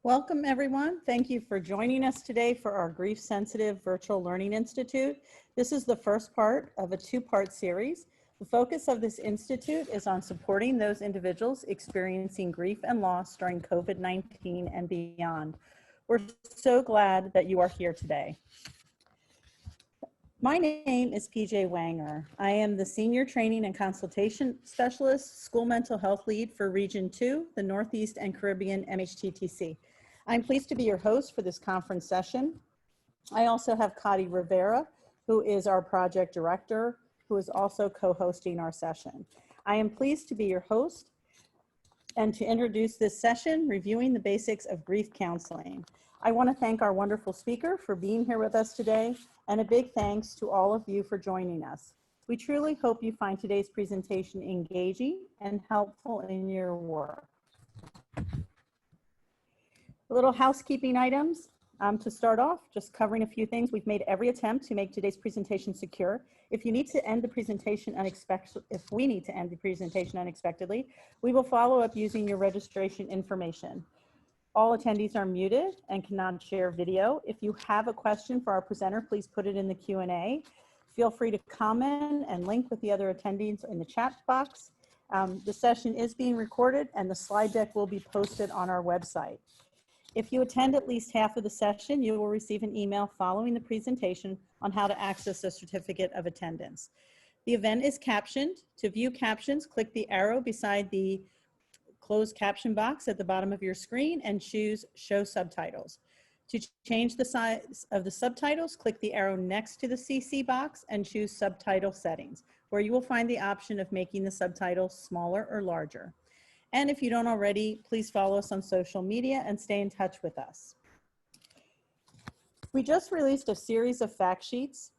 Welcome, everyone. Thank you for joining us today for our Grief Sensitive Virtual Learning Institute. This is the first part of a two-part series. The focus of this institute is on supporting those individuals experiencing grief and loss during COVID-19 and beyond. We're so glad that you are here today. My name is PJ Wanger. I am the Senior Training and Consultation Specialist, School Mental Health Lead for Region 2, the Northeast and Caribbean MHTTC. I'm pleased to be your host for this conference session. I also have Kati Rivera, who is our project director, who is also co-hosting our session. I am pleased to be your host and to introduce this session, reviewing the basics of grief counseling. I want to thank our wonderful speaker for being here with us today, and a big thanks to all of you for joining us. We truly hope you find today's presentation engaging and helpful in your work. A little housekeeping items to start off, just covering a few things. We've made every attempt to make today's presentation secure. If you need to end the presentation if we need to end the presentation unexpectedly, we will follow up using your registration information. All attendees are muted and cannot share video. If you have a question for our presenter, please put it in the Q&A. Feel free to comment and link with the other attendees in the chat box. The session is being recorded and the slide deck will be posted on our website. If you attend at least half of the session, you will receive an email following the presentation on how to access a certificate of attendance. The event is captioned. To view captions, click the arrow beside the closed caption box at the bottom of your screen and choose Show Subtitles. To change the size of the subtitles, click the arrow next to the CC box and choose Subtitle Settings, where you will find the option of making the subtitles smaller or larger. And if you don't already, please follow us on social media and stay in touch with us. We just released a series of fact sheets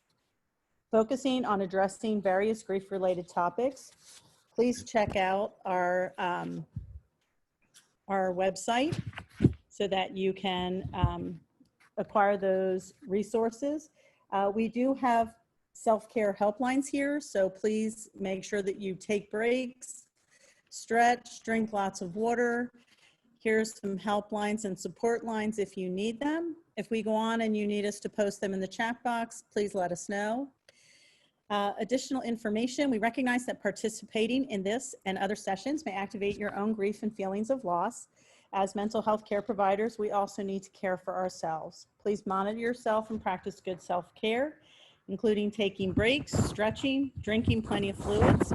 focusing on addressing various grief-related topics. Please check out our website so that you can acquire those resources. We do have self-care helplines here, so please make sure that you take breaks, stretch, drink lots of water. Here's some helplines and support lines if you need them. If we go on and you need us to post them in the chat box, please let us know. Additional information, we recognize that participating in this and other sessions may activate your own grief and feelings of loss. As mental health care providers, we also need to care for ourselves. Please monitor yourself and practice good self-care, including taking breaks, stretching, drinking plenty of fluids.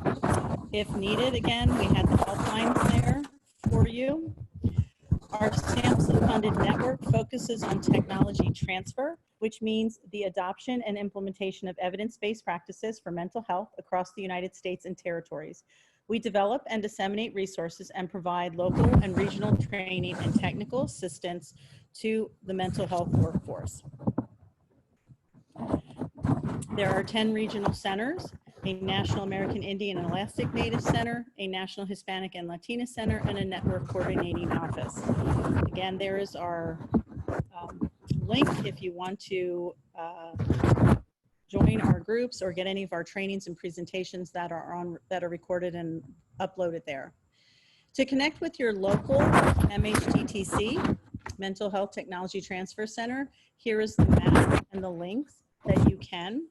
If needed, again, we have the helplines there for you. Our SAMHSA-funded network focuses on technology transfer, which means the adoption and implementation of evidence-based practices for mental health across the United States and territories. We develop and disseminate resources and provide local and regional training and technical assistance to the mental health workforce. There are 10 regional centers, a National American Indian and Alaskan Native Center, a National Hispanic and Latina Center, and a network coordinating office. Again, there is our link if you want to join our groups or get any of our trainings and presentations that are recorded and uploaded there. To connect with your local MHTTC, Mental Health Technology Transfer Center, here is the map and the links that you can.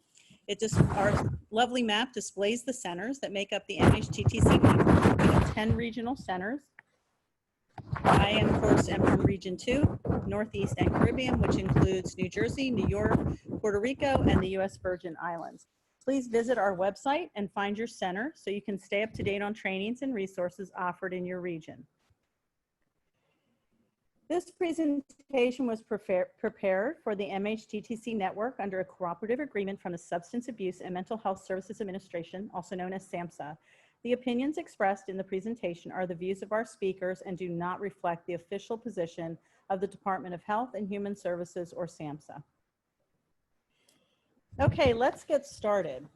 Our lovely map displays the centers that make up the MHTTC network. We have 10 regional centers. I, of course, am from Region 2, Northeast and Caribbean, which includes New Jersey, New York, Puerto Rico, and the U.S. Virgin Islands. Please visit our website and find your center so you can stay up to date on trainings and resources offered in your region. This presentation was prepared for the MHTTC network under a cooperative agreement from the Substance Abuse and Mental Health Services Administration, also known as SAMHSA. The opinions expressed in the presentation are the views of our speakers and do not reflect the official position of the Department of Health and Human Services, or SAMHSA. Okay, let's get started.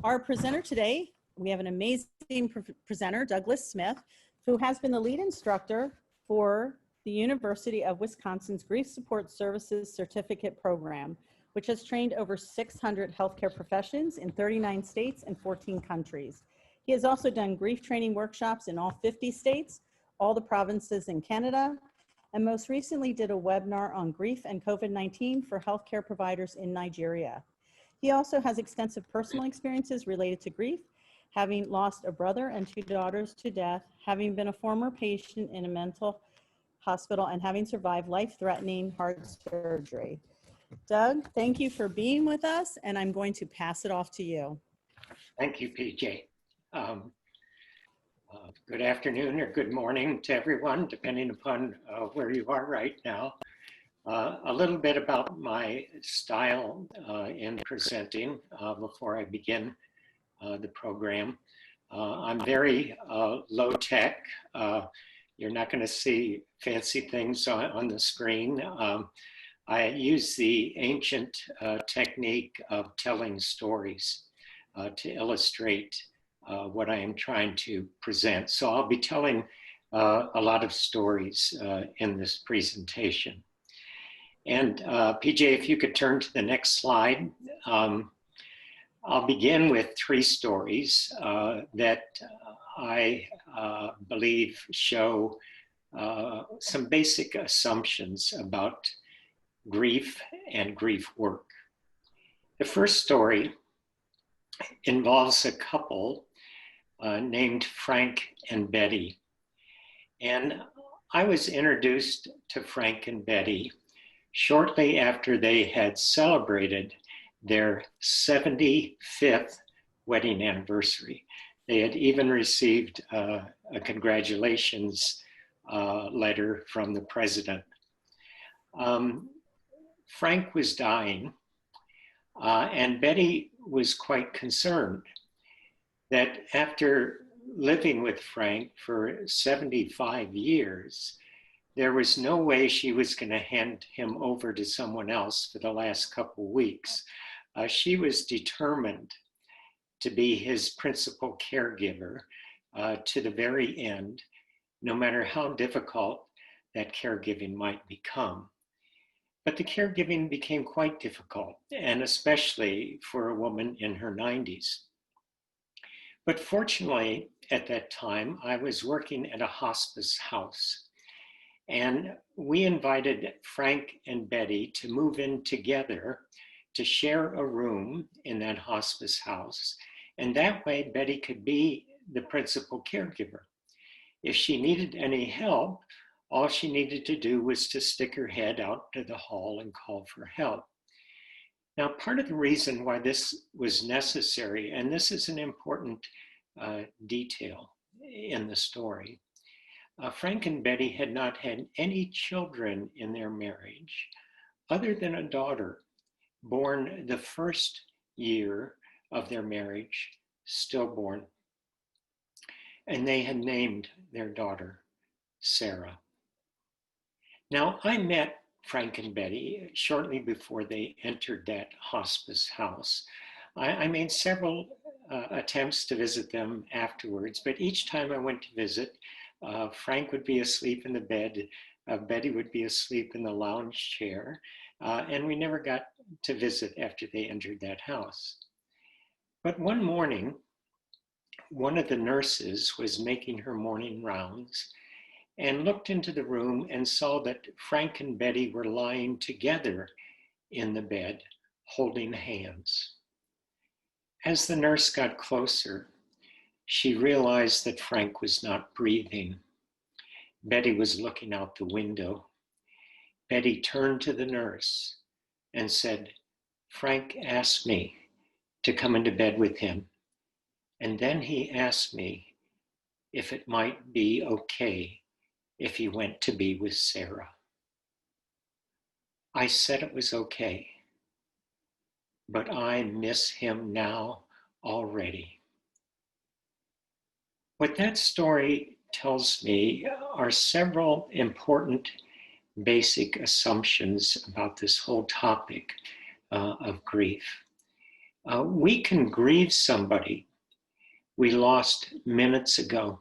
Our presenter today, we have an amazing presenter, Douglas Smith, who has been the lead instructor for the University of Wisconsin's Grief Support Services Certificate Program, which has trained over 600 healthcare professions in 39 states and 14 countries. He has also done grief training workshops in all 50 states, all the provinces in Canada, and most recently did a webinar on grief and COVID-19 for healthcare providers in Nigeria. He also has extensive personal experiences related to grief, having lost a brother and 2 daughters to death, having been a former patient in a mental hospital, and having survived life-threatening heart surgery. Doug, thank you for being with us, and I'm going to pass it off to you. Thank you, PJ. Good afternoon or good morning to everyone, depending upon where you are right now. A little bit about my style in presenting before I begin the program. I'm very low tech. You're not going to see fancy things on the screen. I use the ancient technique of telling stories to illustrate what I am trying to present. So I'll be telling a lot of stories in this presentation. And PJ, if you could turn to the next slide. I'll begin with 3 stories that I believe show some basic assumptions about grief and grief work. The first story involves a couple named Frank and Betty. And I was introduced to Frank and Betty shortly after they had celebrated their 75th wedding anniversary. They had even received a congratulations letter from the president. Frank was dying, and Betty was quite concerned that after living with Frank for 75 years, there was no way she was going to hand him over to someone else for the last couple weeks. She was determined to be his principal caregiver to the very end, no matter how difficult that caregiving might become. But the caregiving became quite difficult, and especially for a woman in her 90s. But fortunately, at that time, I was working at a hospice house, and we invited Frank and Betty to move in together to share a room in that hospice house. And that way, Betty could be the principal caregiver. If she needed any help, all she needed to do was to stick her head out to the hall and call for help. Now, part of the reason why this was necessary, and this is an important detail in the story, Frank and Betty had not had any children in their marriage other than a daughter born the first year of their marriage, stillborn. And they had named their daughter Sarah. Now, I met Frank and Betty shortly before they entered that hospice house. I made several attempts to visit them afterwards, but each time I went to visit, Frank would be asleep in the bed, Betty would be asleep in the lounge chair, and we never got to visit after they entered that house. But one morning, one of the nurses was making her morning rounds and looked into the room and saw that Frank and Betty were lying together in the bed, holding hands. As the nurse got closer, she realized that Frank was not breathing. Betty was looking out the window. Betty turned to the nurse and said, "Frank asked me to come into bed with him. And then he asked me if it might be okay if he went to be with Sarah. I said it was okay, but I miss him now already." What that story tells me are several important basic assumptions about this whole topic of grief. We can grieve somebody we lost minutes ago.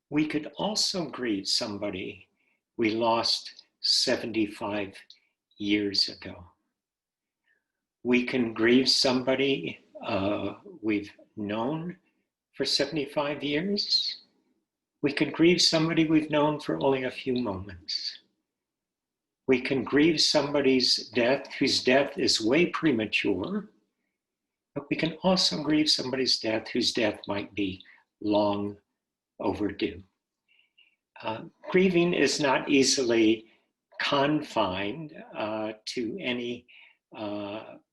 We could also grieve somebody we lost 75 years ago. We can grieve somebody we've known for 75 years, We could grieve somebody we've known for only a few moments. We can grieve somebody's death whose death is way premature, but we can also grieve somebody's death whose death might be long overdue. Grieving is not easily confined to any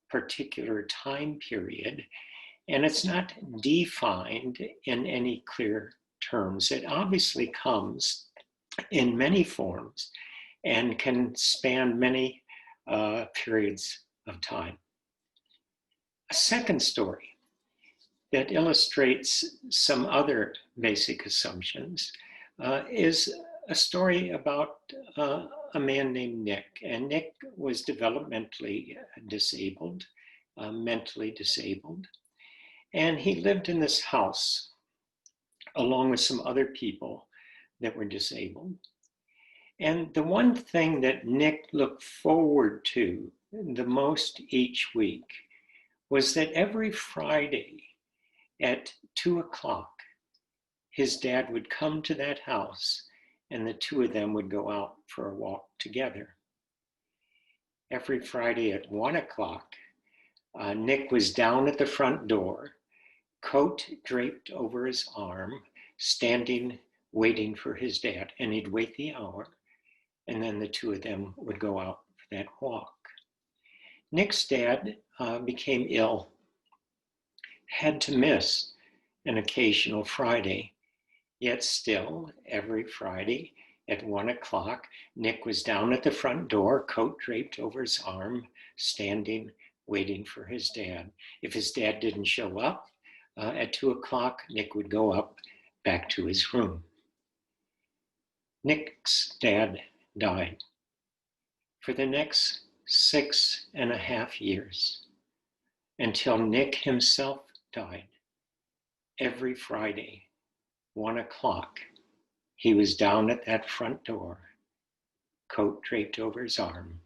particular time period, and it's not defined in any clear terms. It obviously comes in many forms and can span many periods of time. A second story that illustrates some other basic assumptions is a story about a man named Nick. And Nick was developmentally disabled, mentally disabled. And he lived in this house along with some other people that were disabled. And the one thing that Nick looked forward to the most each week was that every Friday at 2:00, his dad would come to that house and the two of them would go out for a walk together. Every Friday at 1:00, Nick was down at the front door, coat draped over his arm, standing, waiting for his dad. And he'd wait the hour, and then the two of them would go out for that walk. Nick's dad became ill, had to miss an occasional Friday, yet still every Friday at 1:00, Nick was down at the front door, coat draped over his arm, standing, waiting for his dad. If his dad didn't show up at 2:00, Nick would go up back to his room. Nick's dad died. For the next 6.5 years, until Nick himself died, every Friday, 1:00, he was down at that front door, coat draped over his arm,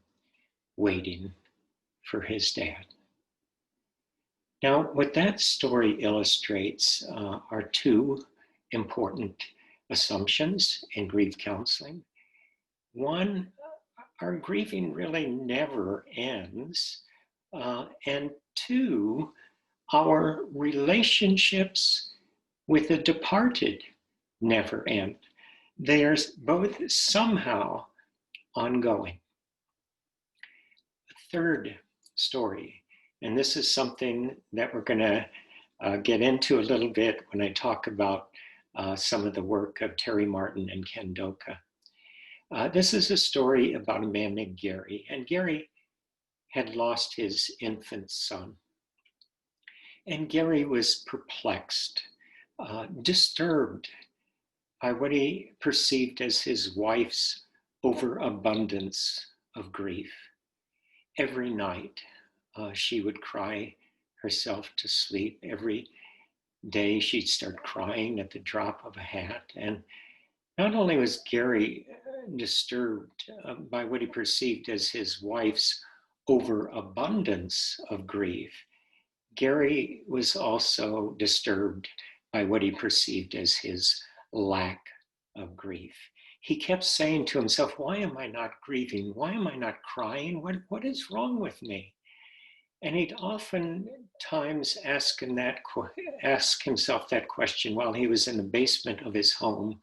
waiting for his dad. Now, what that story illustrates are two important assumptions in grief counseling. One, our grieving really never ends. And two, our relationships with the departed never end. They are both somehow ongoing. A third story, and this is something that we're going to get into a little bit when I talk about some of the work of Terry Martin and Ken Doka. This is a story about a man named Gary, and Gary had lost his infant son. And Gary was perplexed, disturbed by what he perceived as his wife's overabundance of grief. Every night, she would cry herself to sleep. Every day, she'd start crying at the drop of a hat. And not only was Gary disturbed by what he perceived as his wife's overabundance of grief, Gary was also disturbed by what he perceived as his lack of grief. He kept saying to himself, why am I not grieving? Why am I not crying? What is wrong with me? And he'd oftentimes ask himself that question while he was in the basement of his home,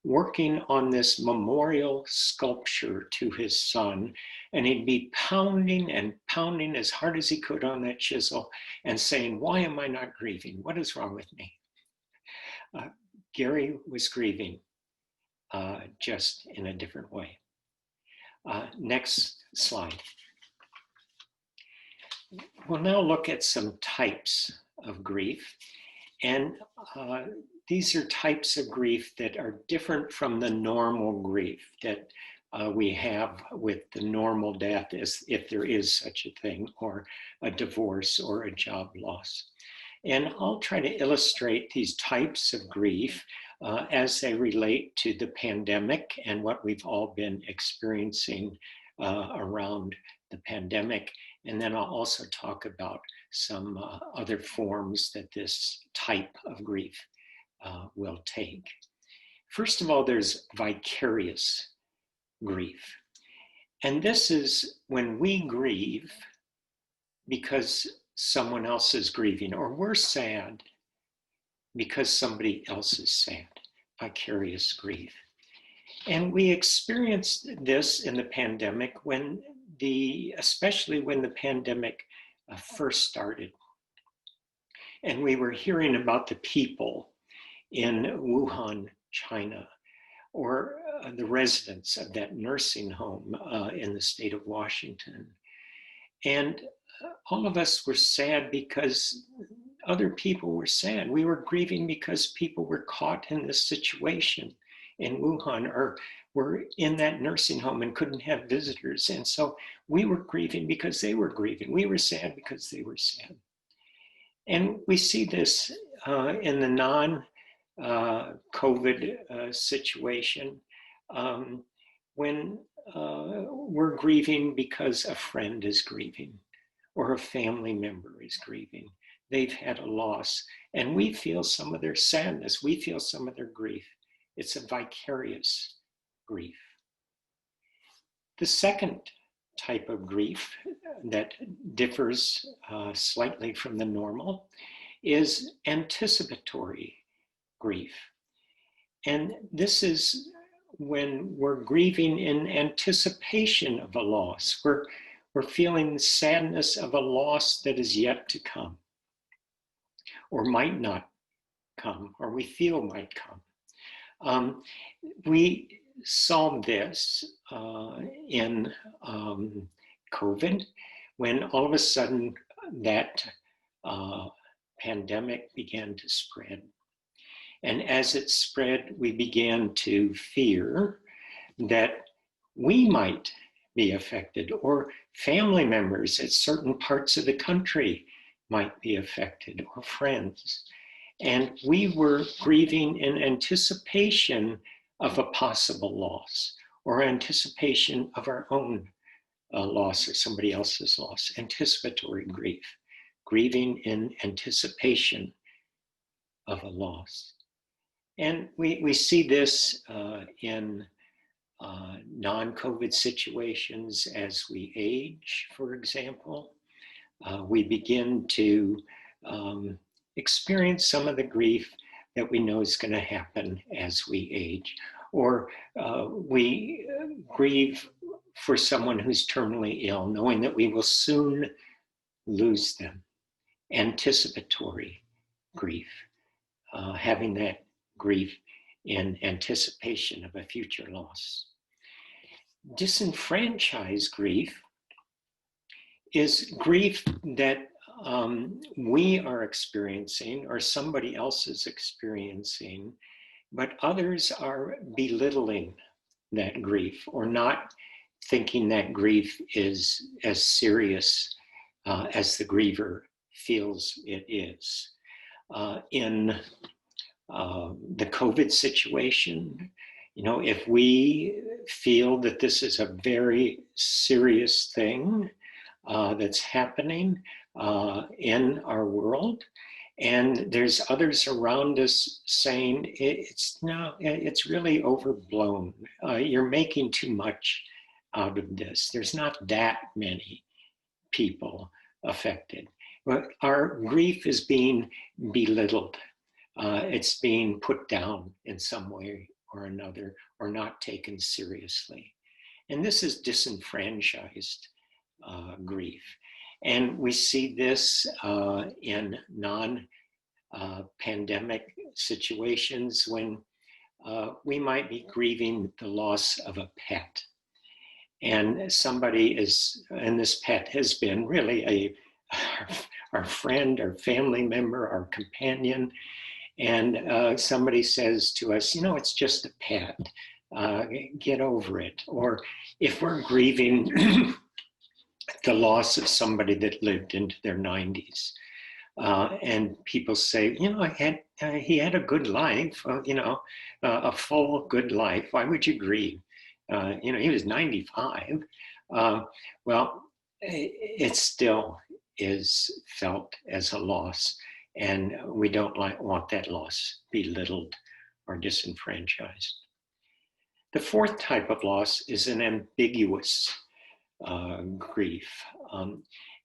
working on this memorial sculpture to his son. And he'd be pounding and pounding as hard as he could on that chisel and saying, why am I not grieving? What is wrong with me? Gary was grieving, just in a different way. Next slide. We'll now look at some types of grief. And these are types of grief that are different from the normal grief that we have with the normal death, as if there is such a thing, or a divorce or a job loss. And I'll try to illustrate these types of grief as they relate to the pandemic and what we've all been experiencing around the pandemic. And then I'll also talk about some other forms that this type of grief will take. First of all, there's vicarious grief. And this is when we grieve because someone else is grieving, or we're sad because somebody else is sad, vicarious grief. And we experienced this in the pandemic especially when the pandemic first started. And we were hearing about the people in Wuhan, China, or the residents of that nursing home in the state of Washington. And all of us were sad because other people were sad. We were grieving because people were caught in this situation in Wuhan, or were in that nursing home and couldn't have visitors. And so we were grieving because they were grieving. We were sad because they were sad. And we see this in the non-COVID situation when we're grieving because a friend is grieving or a family member is grieving. They've had a loss, and we feel some of their sadness. We feel some of their grief. It's a vicarious grief. The second type of grief that differs slightly from the normal is anticipatory grief. And this is when we're grieving in anticipation of a loss. We're feeling the sadness of a loss that is yet to come, or might not come, or we feel might come. We saw this in COVID, when all of a sudden that pandemic began to spread. And as it spread, we began to fear that we might be affected, or family members at certain parts of the country might be affected, or friends. And we were grieving in anticipation of a possible loss, or anticipation of our own loss or somebody else's loss. Anticipatory grief, grieving in anticipation of a loss. And we see this in non-COVID situations as we age, for example. We begin to experience some of the grief that we know is going to happen as we age. Or we grieve for someone who's terminally ill, knowing that we will soon lose them. Anticipatory grief, having that grief in anticipation of a future loss. Disenfranchised grief is grief that we are experiencing, or somebody else is experiencing, but others are belittling that grief, or not thinking that grief is as serious as the griever feels it is. In the COVID situation, if we feel that this is a very serious thing that's happening in our world, and there's others around us saying it's really overblown. You're making too much out of this. There's not that many people affected. But our grief is being belittled. It's being put down in some way or another, or not taken seriously. And this is disenfranchised grief. And we see this in non-pandemic situations when we might be grieving the loss of a pet. And somebody and this pet has been really our friend, our family member, our companion. And somebody says to us, it's just a pet, get over it. Or if we're grieving the loss of somebody that lived into their 90s, and people say, he had a good life, a full good life. Why would you grieve? He was 95. Well, it still is felt as a loss, and we don't want that loss belittled or disenfranchised. The fourth type of loss is an ambiguous grief.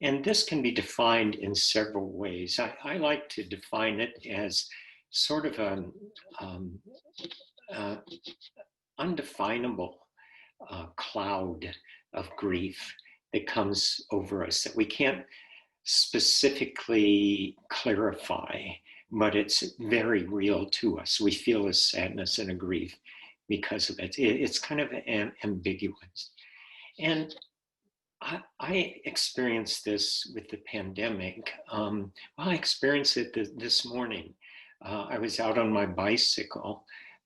And this can be defined in several ways. I like to define it as sort of an undefinable cloud of grief that comes over us that we can't specifically clarify, but it's very real to us. We feel a sadness and a grief because of it. It's kind of ambiguous. And I experienced this with the pandemic. Well, I experienced it this morning. I was out on my bicycle,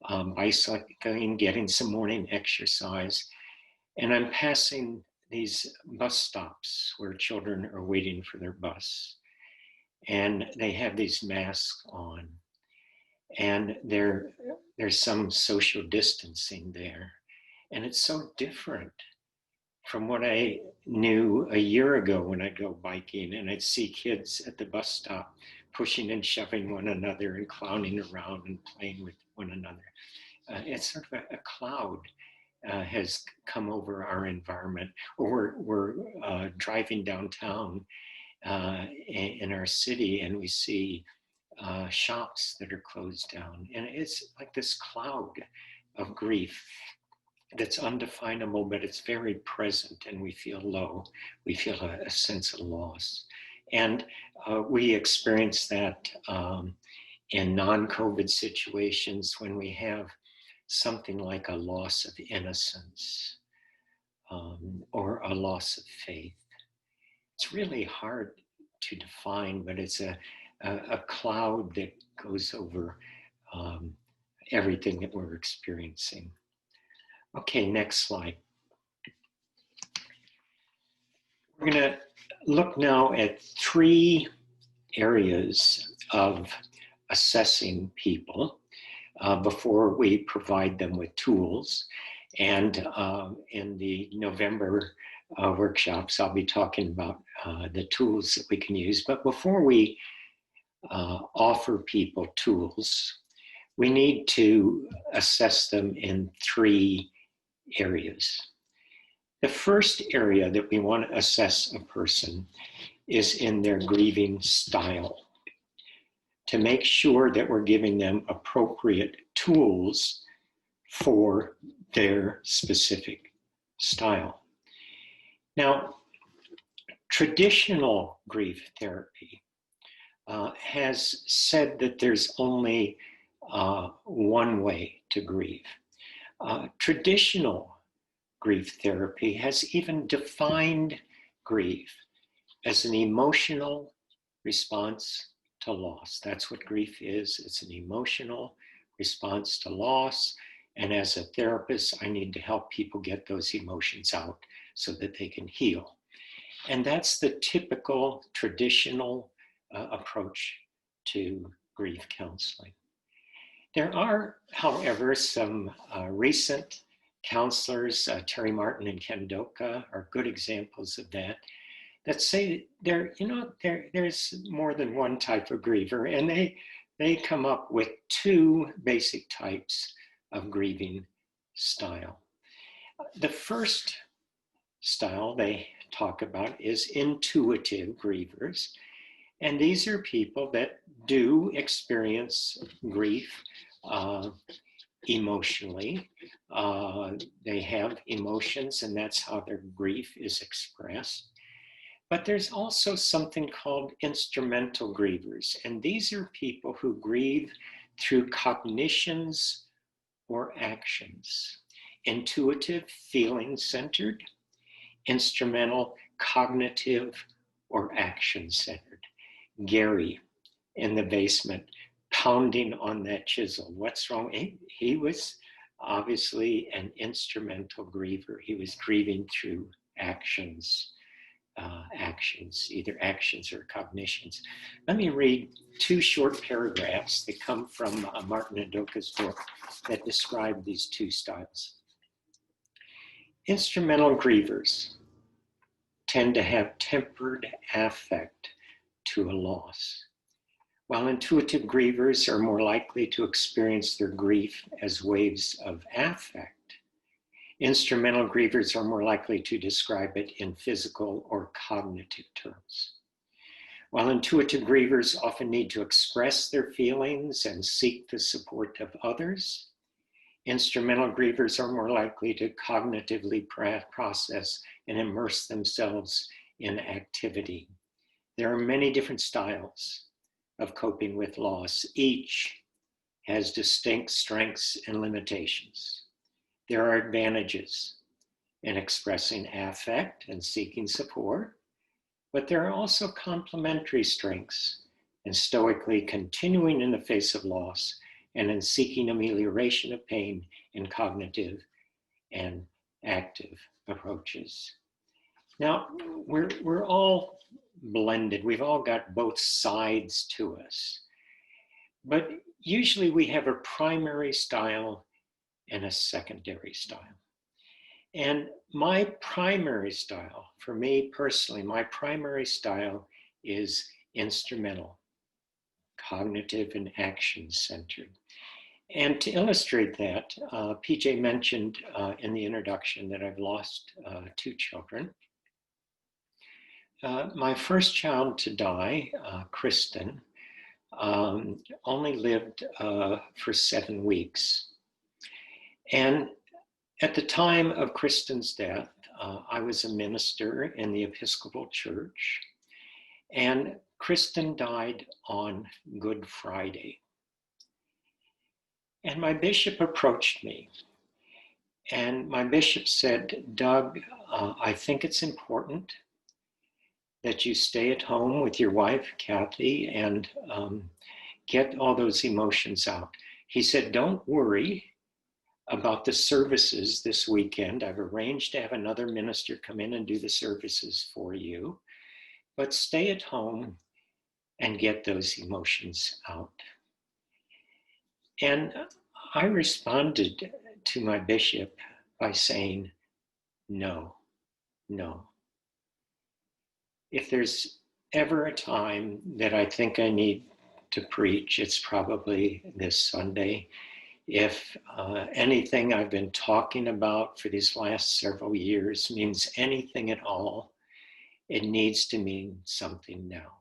bicycling, getting some morning exercise, and I'm passing these bus stops where children are waiting for their bus. And they have these masks on. And there's some social distancing there. And it's so different from what I knew a year ago when I'd go biking and I'd see kids at the bus stop pushing and shoving one another and clowning around and playing with one another. It's sort of a cloud has come over our environment. Or we're driving downtown in our city and we see shops that are closed down. And it's like this cloud of grief that's undefinable, but it's very present and we feel low. We feel a sense of loss. And we experience that in non-COVID situations when we have something like a loss of innocence or a loss of faith. It's really hard to define, but it's a cloud that goes over everything that we're experiencing. Okay, next slide. We're going to look now at 3 areas of assessing people before we provide them with tools. And in the November workshops, I'll be talking about the tools that we can use. But before we offer people tools, we need to assess them in 3 areas. The first area that we want to assess a person is in their grieving style, to make sure that we're giving them appropriate tools for their specific style. Now, traditional grief therapy has said that there's only one way to grieve. Traditional grief therapy has even defined grief as an emotional response to loss. That's what grief is. It's an emotional response to loss. And as a therapist, I need to help people get those emotions out so that they can heal. And that's the typical traditional approach to grief counseling. There are, however, some recent counselors, Terry Martin and Ken Doka are good examples of that, that say there's more than one type of griever, and they come up with 2 basic types of grieving style. The first style they talk about is intuitive grievers. And these are people that do experience grief emotionally. They have emotions, and that's how their grief is expressed. But there's also something called instrumental grievers. And these are people who grieve through cognitions or actions. Intuitive, feeling-centered. Instrumental, cognitive, or action-centered. Gary in the basement pounding on that chisel. What's wrong? He was obviously an instrumental griever. He was grieving through actions, either actions or cognitions. Let me read 2 short paragraphs that come from Martin and Doka's book that describe these 2 styles. Instrumental grievers tend to have tempered affect to a loss. While intuitive grievers are more likely to experience their grief as waves of affect, instrumental grievers are more likely to describe it in physical or cognitive terms. While intuitive grievers often need to express their feelings and seek the support of others, instrumental grievers are more likely to cognitively process and immerse themselves in activity. There are many different styles of coping with loss. Each has distinct strengths and limitations. There are advantages in expressing affect and seeking support, but there are also complementary strengths in stoically continuing in the face of loss and in seeking amelioration of pain in cognitive and active approaches. Now, we're all blended. We've all got both sides to us. But usually we have a primary style and a secondary style. And my primary style, for me personally, my primary style is instrumental, cognitive and action-centered. And to illustrate that, PJ mentioned in the introduction that I've lost 2 children. My first child to die, Kristen, only lived for 7 weeks. And at the time of Kristen's death, I was a minister in the Episcopal Church, and Kristen died on Good Friday. And my bishop approached me, and my bishop said, Doug, I think it's important that you stay at home with your wife, Kathy, and get all those emotions out. He said, don't worry about the services this weekend. I've arranged to have another minister come in and do the services for you, but stay at home and get those emotions out. And I responded to my bishop by saying, no. If there's ever a time that I think I need to preach, it's probably this Sunday. If anything I've been talking about for these last several years means anything at all, it needs to mean something now.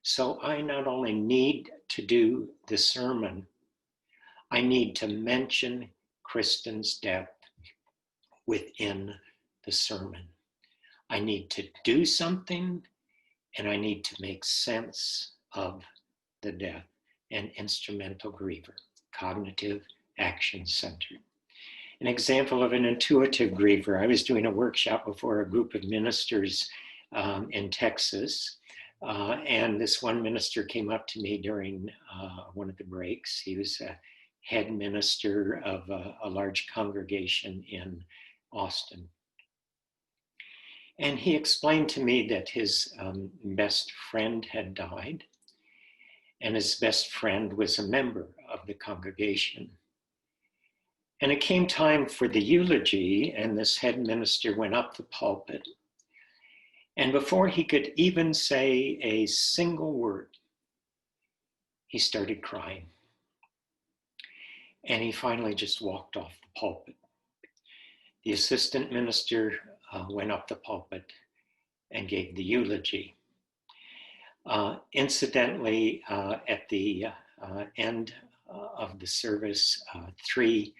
So I not only need to do the sermon, I need to mention Kristen's death within the sermon. I need to do something, and I need to make sense of the death. An instrumental griever, cognitive, action-centered. An example of an intuitive griever, I was doing a workshop before a group of ministers in Texas, and this one minister came up to me during one of the breaks. He was a head minister of a large congregation in Austin. And he explained to me that his best friend had died, and his best friend was a member of the congregation. And it came time for the eulogy, and this head minister went up the pulpit. And before he could even say a single word, he started crying. And he finally just walked off the pulpit. The assistant minister went up the pulpit and gave the eulogy. Incidentally, at the end of the service, 3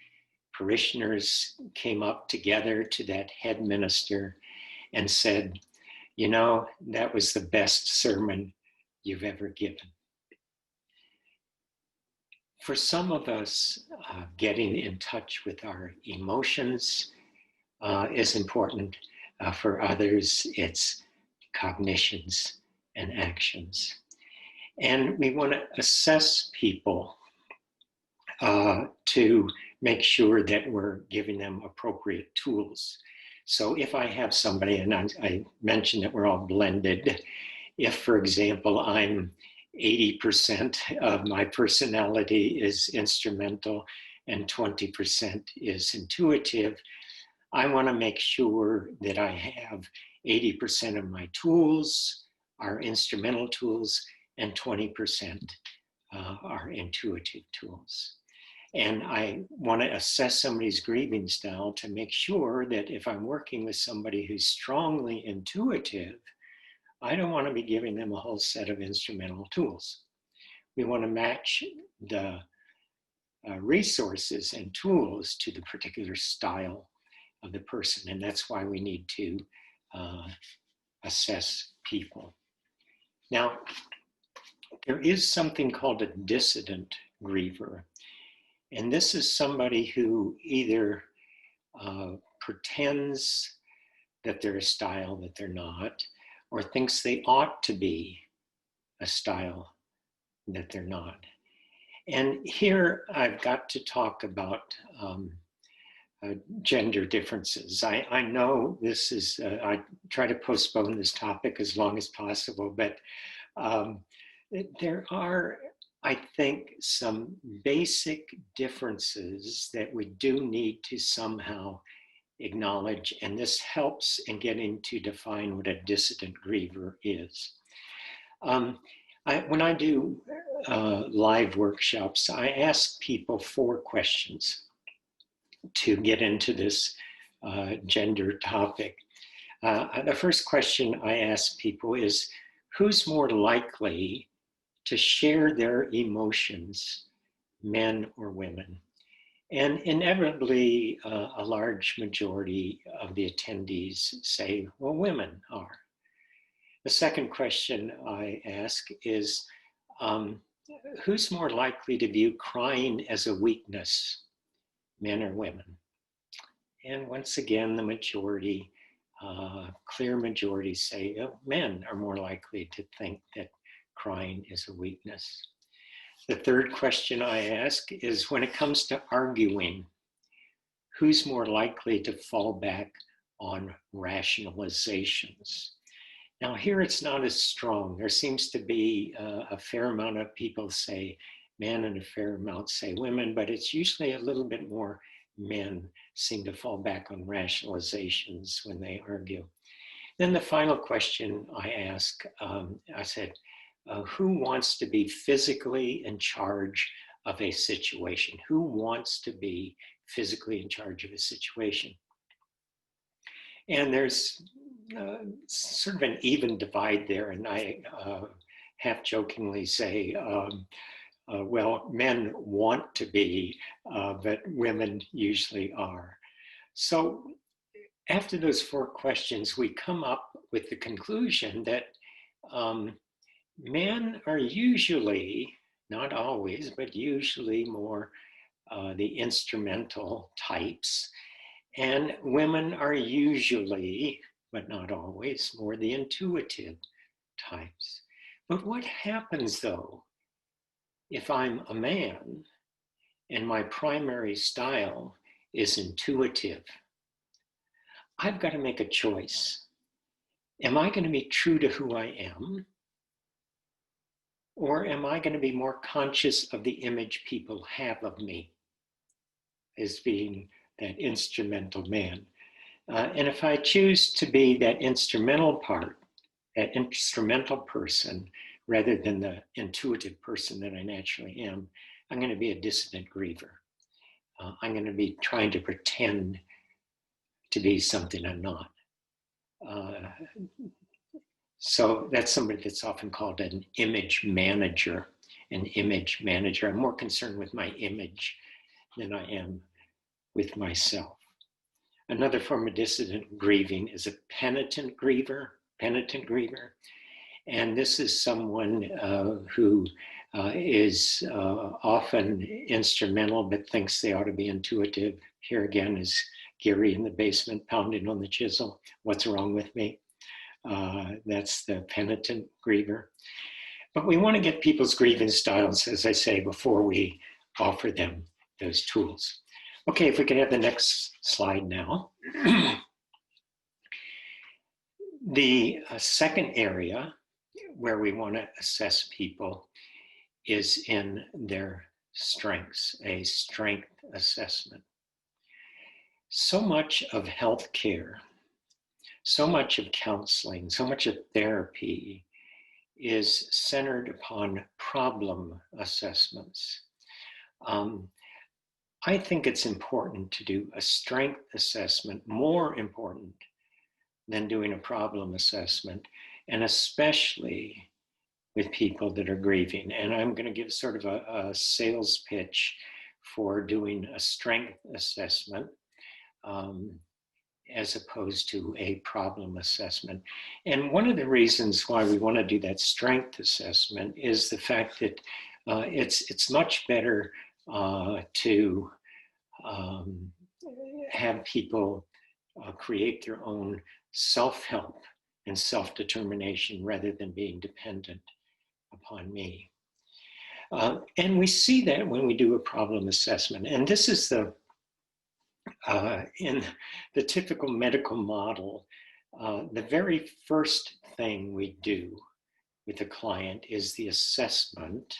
parishioners came up together to that head minister and said, you know, that was the best sermon you've ever given. For some of us, getting in touch with our emotions is important. For others, it's cognitions and actions. And we want to assess people to make sure that we're giving them appropriate tools. So if I have somebody, and I mentioned that we're all blended, if, for example, I'm 80% of my personality is instrumental and 20% is intuitive, I want to make sure that I have 80% of my tools are instrumental tools and 20% are intuitive tools. And I want to assess somebody's grieving style to make sure that if I'm working with somebody who's strongly intuitive, I don't want to be giving them a whole set of instrumental tools. We want to match the resources and tools to the particular style of the person. And that's why we need to assess people. Now, there is something called a dissident griever. And this is somebody who either pretends that they're a style that they're not, or thinks they ought to be a style that they're not. And here I've got to talk about gender differences. I know this is, I try to postpone this topic as long as possible, but there are, I think, some basic differences that we do need to somehow acknowledge, and this helps in getting to define what a dissident griever is. When I do live workshops, I ask people 4 questions to get into this gender topic. The first question I ask people is, who's more likely to share their emotions, men or women? And inevitably, a large majority of the attendees say, well, women are. The second question I ask is, who's more likely to view crying as a weakness, men or women? And once again, the majority, clear majority say, oh, men are more likely to think that crying is a weakness. The third question I ask is, when it comes to arguing, who's more likely to fall back on rationalizations? Now here it's not as strong. There seems to be a fair amount of people say men and a fair amount say women, but it's usually a little bit more men seem to fall back on rationalizations when they argue. Then the final question I ask, I said, who wants to be physically in charge of a situation? Who wants to be physically in charge of a situation? And there's sort of an even divide there. And I half jokingly say, well, men want to be, but women usually are. So after those 4 questions, we come up with the conclusion that men are usually, not always, but usually more the instrumental types, and women are usually, but not always, more the intuitive types. But what happens though if I'm a man and my primary style is intuitive? I've got to make a choice. Am I going to be true to who I am? Or am I going to be more conscious of the image people have of me as being that instrumental man? And if I choose to be that instrumental part, that instrumental person, rather than the intuitive person that I naturally am, I'm going to be a dissident griever. I'm going to be trying to pretend to be something I'm not. So that's somebody that's often called an image manager. An image manager. I'm more concerned with my image than I am with myself. Another form of dissident grieving is a penitent griever. And this is someone who is often instrumental but thinks they ought to be intuitive. Here again is Gary in the basement pounding on the chisel. What's wrong with me? That's the penitent griever. But we want to get people's grieving styles, as I say, before we offer them those tools. Okay, if we can have the next slide now. The second area where we want to assess people is in their strengths, a strength assessment. So much of healthcare, so much of counseling, so much of therapy is centered upon problem assessments. I think it's important to do a strength assessment, more important than doing a problem assessment, and especially with people that are grieving. And I'm going to give sort of a sales pitch for doing a strength assessment as opposed to a problem assessment. And one of the reasons why we want to do that strength assessment is the fact that it's much better to have people create their own self-help and self-determination rather than being dependent upon me. And we see that when we do a problem assessment. And this is the, in the typical medical model, the very first thing we do with a client is the assessment.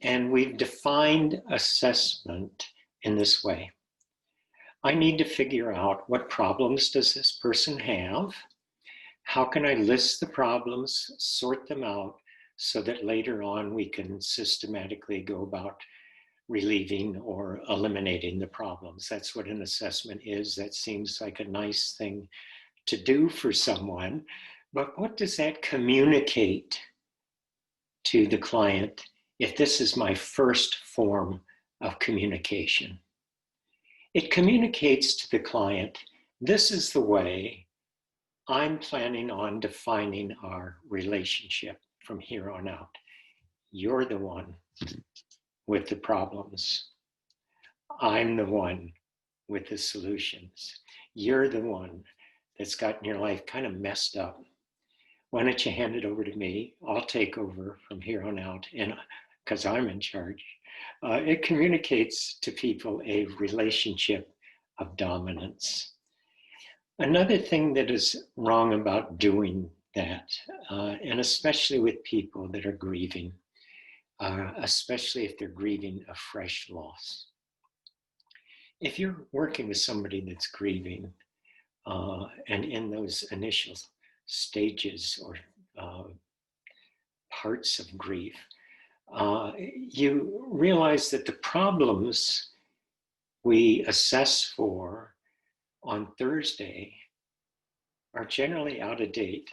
And we've defined assessment in this way. I need to figure out what problems does this person have? How can I list the problems, sort them out, so that later on we can systematically go about relieving or eliminating the problems. That's what an assessment is. That seems like a nice thing to do for someone, but what does that communicate to the client if this is my first form of communication? It communicates to the client, this is the way I'm planning on defining our relationship from here on out. You're the one with the problems. I'm the one with the solutions. You're the one that's gotten your life kind of messed up. Why don't you hand it over to me? I'll take over from here on out, and because I'm in charge. It communicates to people a relationship of dominance. Another thing that is wrong about doing that, and especially with people that are grieving, especially if they're grieving a fresh loss. If you're working with somebody that's grieving, and in those initial stages or parts of grief, you realize that the problems we assess for on Thursday are generally out of date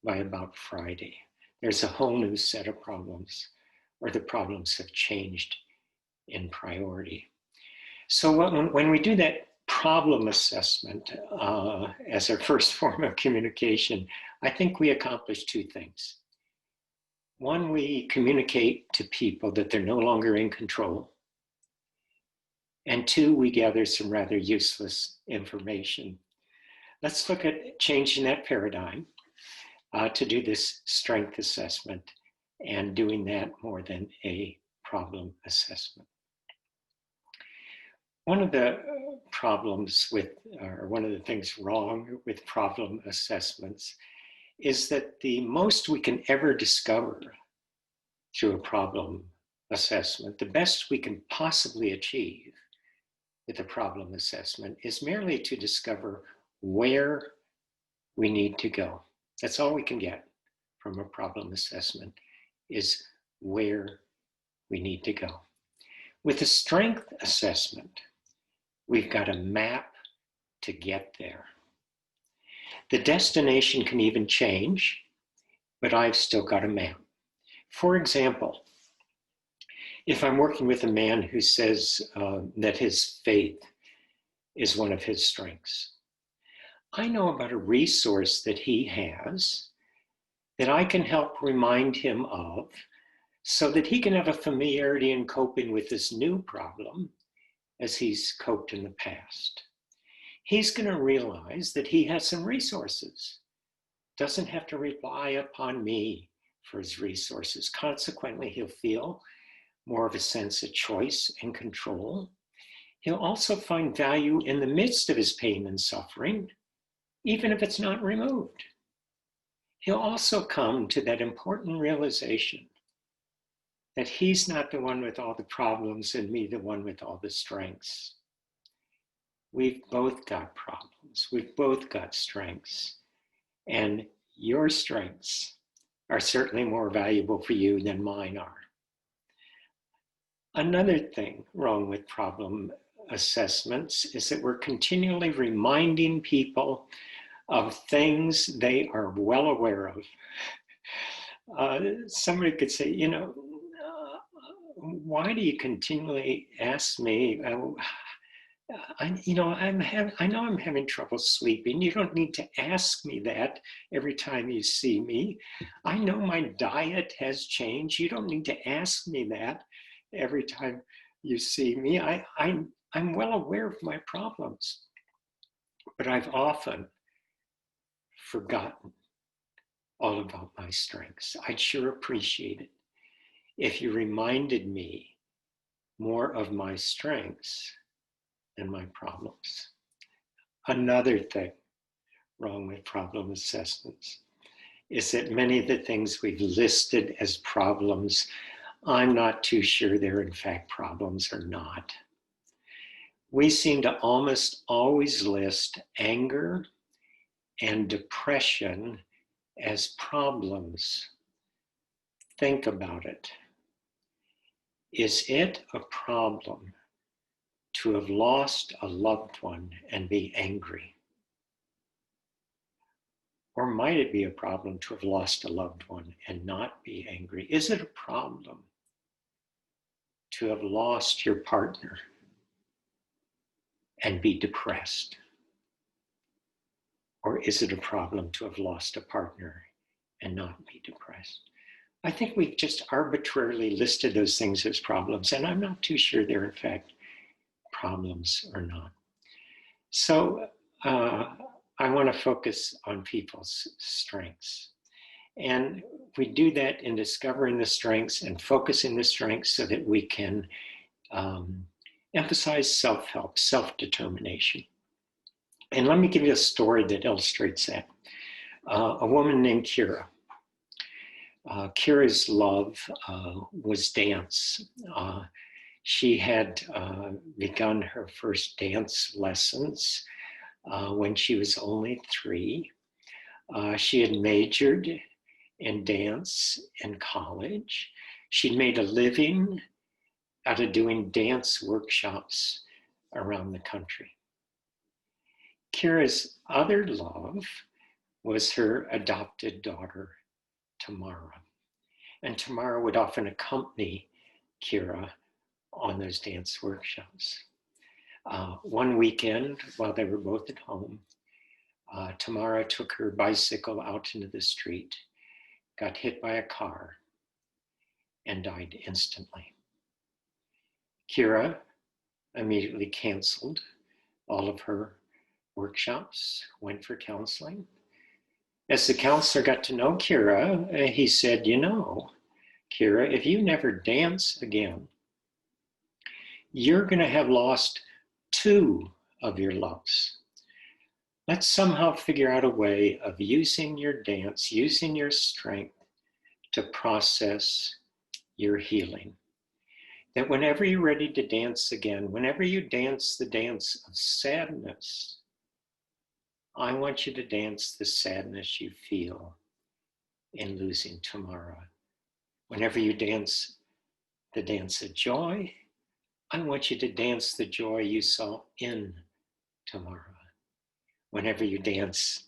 by about Friday. There's a whole new set of problems, or the problems have changed in priority. So when we do that problem assessment as our first form of communication, I think we accomplish two things. One, we communicate to people that they're no longer in control. And two, we gather some rather useless information. Let's look at changing that paradigm to do this strength assessment and doing that more than a problem assessment. One of the problems with, or one of the things wrong with problem assessments is that the most we can ever discover through a problem assessment, the best we can possibly achieve with a problem assessment is merely to discover where we need to go. That's all we can get from a problem assessment, is where we need to go. With a strength assessment, we've got a map to get there. The destination can even change, but I've still got a map. For example, if I'm working with a man who says that his faith is one of his strengths, I know about a resource that he has that I can help remind him of so that he can have a familiarity in coping with this new problem as he's coped in the past. He's going to realize that he has some resources, doesn't have to rely upon me for his resources. Consequently, he'll feel more of a sense of choice and control. He'll also find value in the midst of his pain and suffering, even if it's not removed. He'll also come to that important realization that he's not the one with all the problems and me the one with all the strengths. We've both got problems. We've both got strengths. And your strengths are certainly more valuable for you than mine are. Another thing wrong with problem assessments is that we're continually reminding people of things they are well aware of. Somebody could say, you know, why do you continually ask me? I know I'm having trouble sleeping. You don't need to ask me that every time you see me. I know my diet has changed. You don't need to ask me that every time you see me. I'm well aware of my problems, but I've often forgotten all about my strengths. I'd sure appreciate it if you reminded me more of my strengths than my problems. Another thing wrong with problem assessments is that many of the things we've listed as problems, I'm not too sure they're in fact problems or not. We seem to almost always list anger and depression as problems. Think about it. Is it a problem to have lost a loved one and be angry? Or might it be a problem to have lost a loved one and not be angry? Is it a problem to have lost your partner and be depressed? Or is it a problem to have lost a partner and not be depressed? I think we've just arbitrarily listed those things as problems, and I'm not too sure they're in fact problems or not. So I want to focus on people's strengths. And we do that in discovering the strengths and focusing the strengths so that we can emphasize self-help, self-determination. And let me give you a story that illustrates that. A woman named Kira. Kira's love was dance. She had begun her first dance lessons when she was only 3. She had majored in dance in college. She'd made a living out of doing dance workshops around the country. Kira's other love was her adopted daughter, Tamara. And Tamara would often accompany Kira on those dance workshops. One weekend, while they were both at home, Tamara took her bicycle out into the street, got hit by a car, and died instantly. Kira immediately canceled all of her workshops, went for counseling. As the counselor got to know Kira, he said, you know, Kira, if you never dance again, you're going to have lost 2 of your loves. Let's somehow figure out a way of using your dance, using your strength to process your healing. That whenever you're ready to dance again, whenever you dance the dance of sadness, I want you to dance the sadness you feel in losing Tamara. Whenever you dance the dance of joy, I want you to dance the joy you saw in Tamara. Whenever you dance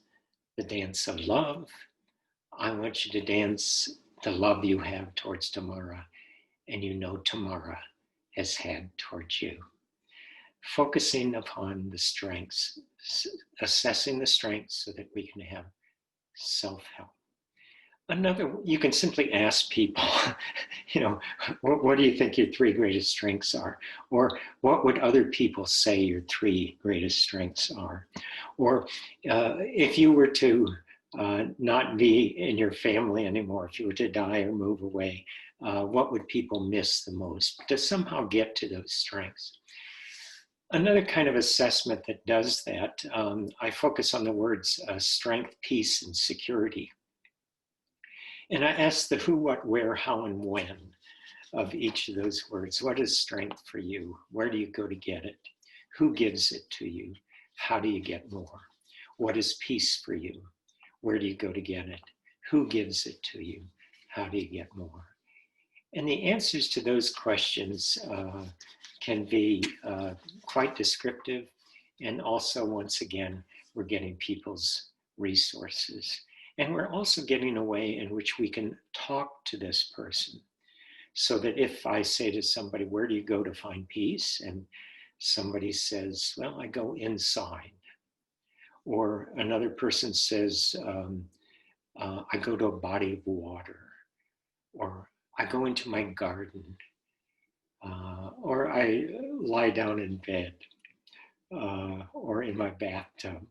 the dance of love, I want you to dance the love you have towards Tamara and you know Tamara has had towards you. Focusing upon the strengths, assessing the strengths so that we can have self-help. Another, you can simply ask people, you know, what do you think your 3 greatest strengths are? Or what would other people say your 3 greatest strengths are? Or if you were to not be in your family anymore, if you were to die or move away, what would people miss the most? To somehow get to those strengths. Another kind of assessment that does that, I focus on the words strength, peace, and security. And I ask the who, what, where, how, and when of each of those words. What is strength for you? Where do you go to get it? Who gives it to you? How do you get more? What is peace for you? Where do you go to get it? Who gives it to you? How do you get more? And the answers to those questions can be quite descriptive. And also, once again, we're getting people's resources. And we're also getting a way in which we can talk to this person. So that if I say to somebody, where do you go to find peace? And somebody says, well, I go inside. Or another person says, I go to a body of water. Or I go into my garden. Or I lie down in bed. Or in my bathtub.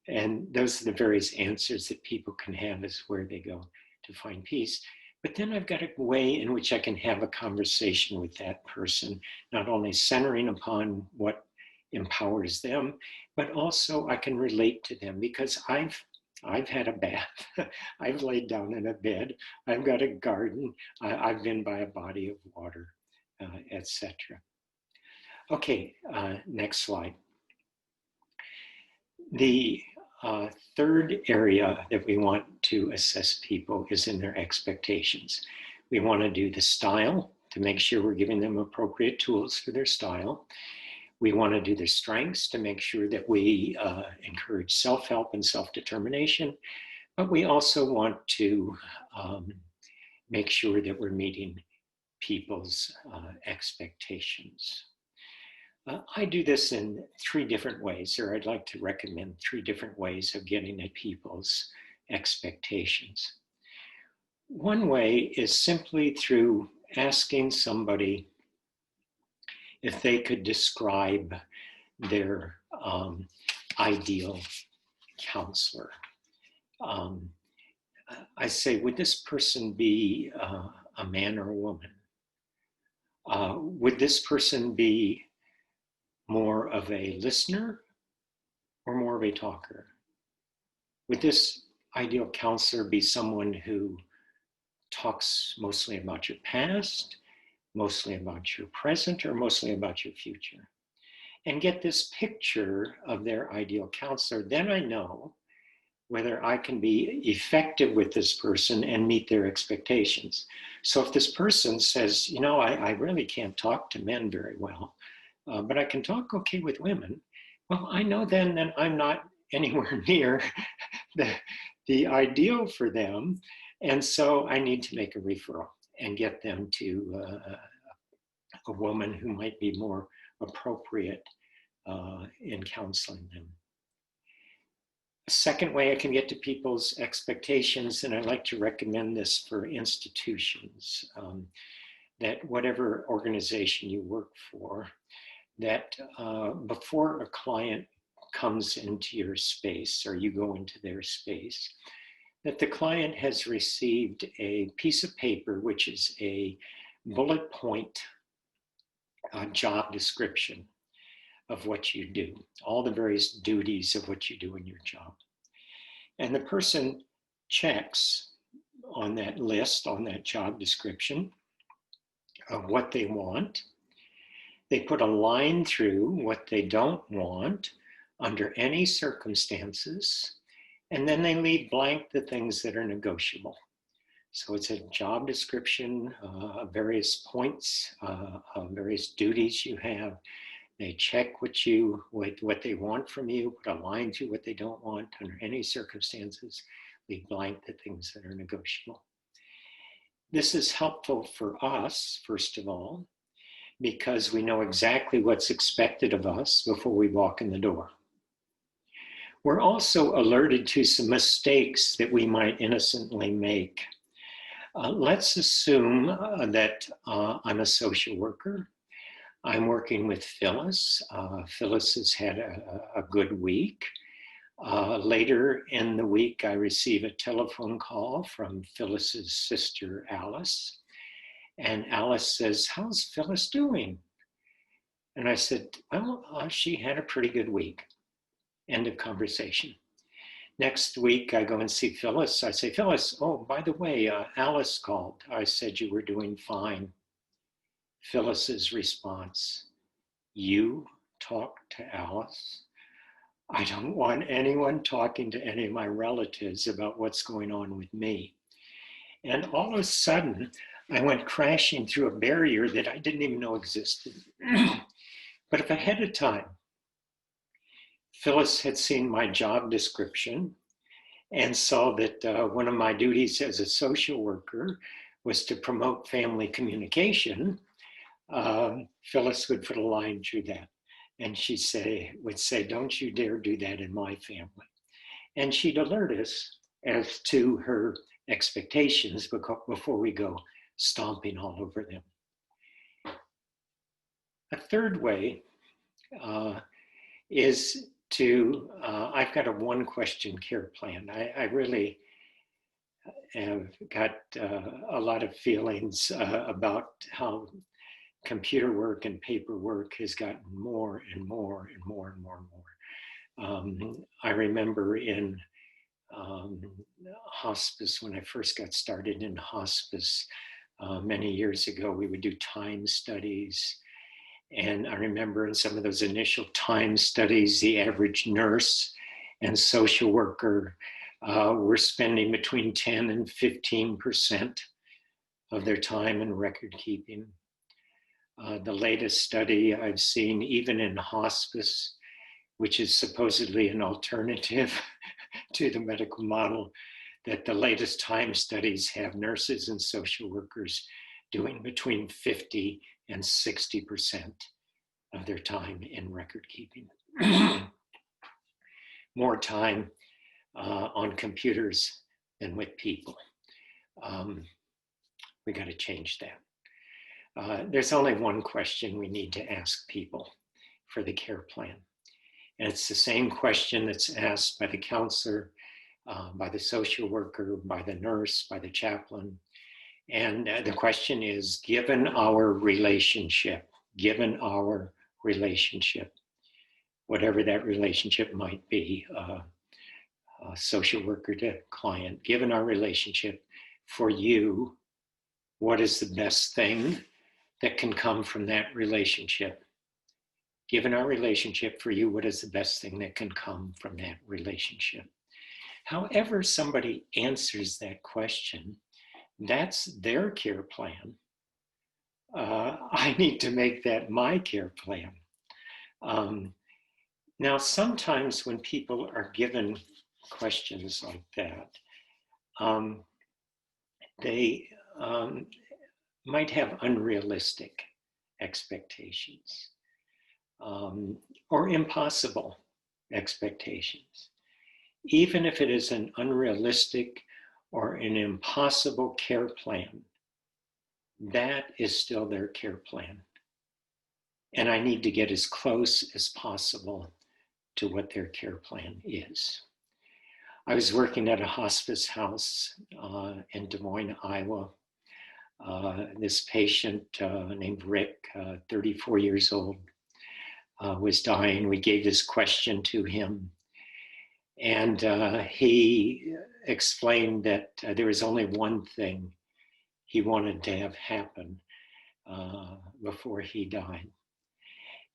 And those are the various answers that people can have as where they go to find peace. But then I've got a way in which I can have a conversation with that person, not only centering upon what empowers them, but also I can relate to them because I've had a bath, I've laid down in a bed, I've got a garden, I've been by a body of water, etc. Okay, next slide. The third area that we want to assess people is in their expectations. We want to do the style to make sure we're giving them appropriate tools for their style. We want to do the strengths to make sure that we encourage self-help and self-determination. But we also want to make sure that we're meeting people's expectations. I do this in 3 different ways, or I'd like to recommend 3 different ways of getting at people's expectations. One way is simply through asking somebody if they could describe their ideal counselor. I say, would this person be a man or a woman? Would this person be more of a listener or more of a talker? Would this ideal counselor be someone who talks mostly about your past, mostly about your present, or mostly about your future? And get this picture of their ideal counselor, then I know whether I can be effective with this person and meet their expectations. So if this person says, you know, I really can't talk to men very well, but I can talk okay with women, well, I know then that I'm not anywhere near the ideal for them. And so I need to make a referral and get them to a woman who might be more appropriate in counseling them. A second way I can get to people's expectations, and I like to recommend this for institutions, that whatever organization you work for, that before a client comes into your space or you go into their space, that the client has received a piece of paper, which is a bullet point job description of what you do, all the various duties of what you do in your job. And the person checks on that list, on that job description of what they want. They put a line through what they don't want under any circumstances, and then they leave blank the things that are negotiable. So it's a job description, various points, various duties you have. They check what they want from you, put a line through what they don't want under any circumstances, leave blank the things that are negotiable. This is helpful for us, first of all, because we know exactly what's expected of us before we walk in the door. We're also alerted to some mistakes that we might innocently make. Let's assume that I'm a social worker. I'm working with Phyllis. Phyllis has had a good week. Later in the week, I receive a telephone call from Phyllis's sister, Alice. And Alice says, how's Phyllis doing? And I said, well, she had a pretty good week. End of conversation. Next week, I go and see Phyllis. I say, Phyllis, oh, by the way, Alice called. I said you were doing fine. Phyllis's response, you talked to Alice? I don't want anyone talking to any of my relatives about what's going on with me. And all of a sudden, I went crashing through a barrier that I didn't even know existed. But if ahead of time, Phyllis had seen my job description and saw that one of my duties as a social worker was to promote family communication, Phyllis would put a line through that. And she would say, don't you dare do that in my family. And she'd alert us as to her expectations before we go stomping all over them. A third way is to, I've got a one question care plan. I really have got a lot of feelings about how computer work and paperwork has gotten more and more and more and more and more. I remember in hospice, when I first got started in hospice many years ago, we would do time studies. And I remember in some of those initial time studies, the average nurse and social worker were spending between 10 and 15% of their time in record keeping. The latest study I've seen, even in hospice, which is supposedly an alternative to the medical model, that the latest time studies have nurses and social workers doing between 50 and 60% of their time in record keeping. More time on computers than with people. We got to change that. There's only one question we need to ask people for the care plan. And it's the same question that's asked by the counselor, by the social worker, by the nurse, by the chaplain. And the question is, given our relationship, whatever that relationship might be, social worker to client, given our relationship, for you, what is the best thing that can come from that relationship? Given our relationship, for you, what is the best thing that can come from that relationship? However somebody answers that question, that's their care plan. I need to make that my care plan. Now, sometimes when people are given questions like that, they might have unrealistic expectations or impossible expectations. Even if it is an unrealistic or an impossible care plan, that is still their care plan. And I need to get as close as possible to what their care plan is. I was working at a hospice house in Des Moines, Iowa. This patient named Rick, 34 years old, was dying. We gave this question to him. And he explained that there was only one thing he wanted to have happen before he died.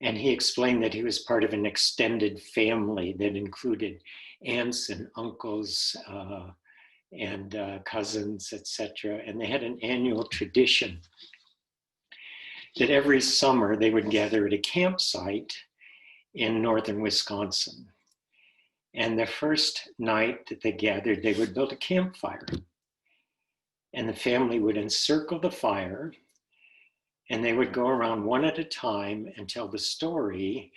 And he explained that he was part of an extended family that included aunts and uncles and cousins, etc. And they had an annual tradition that every summer they would gather at a campsite in northern Wisconsin. And the first night that they gathered, they would build a campfire. And the family would encircle the fire, and they would go around one at a time and tell the story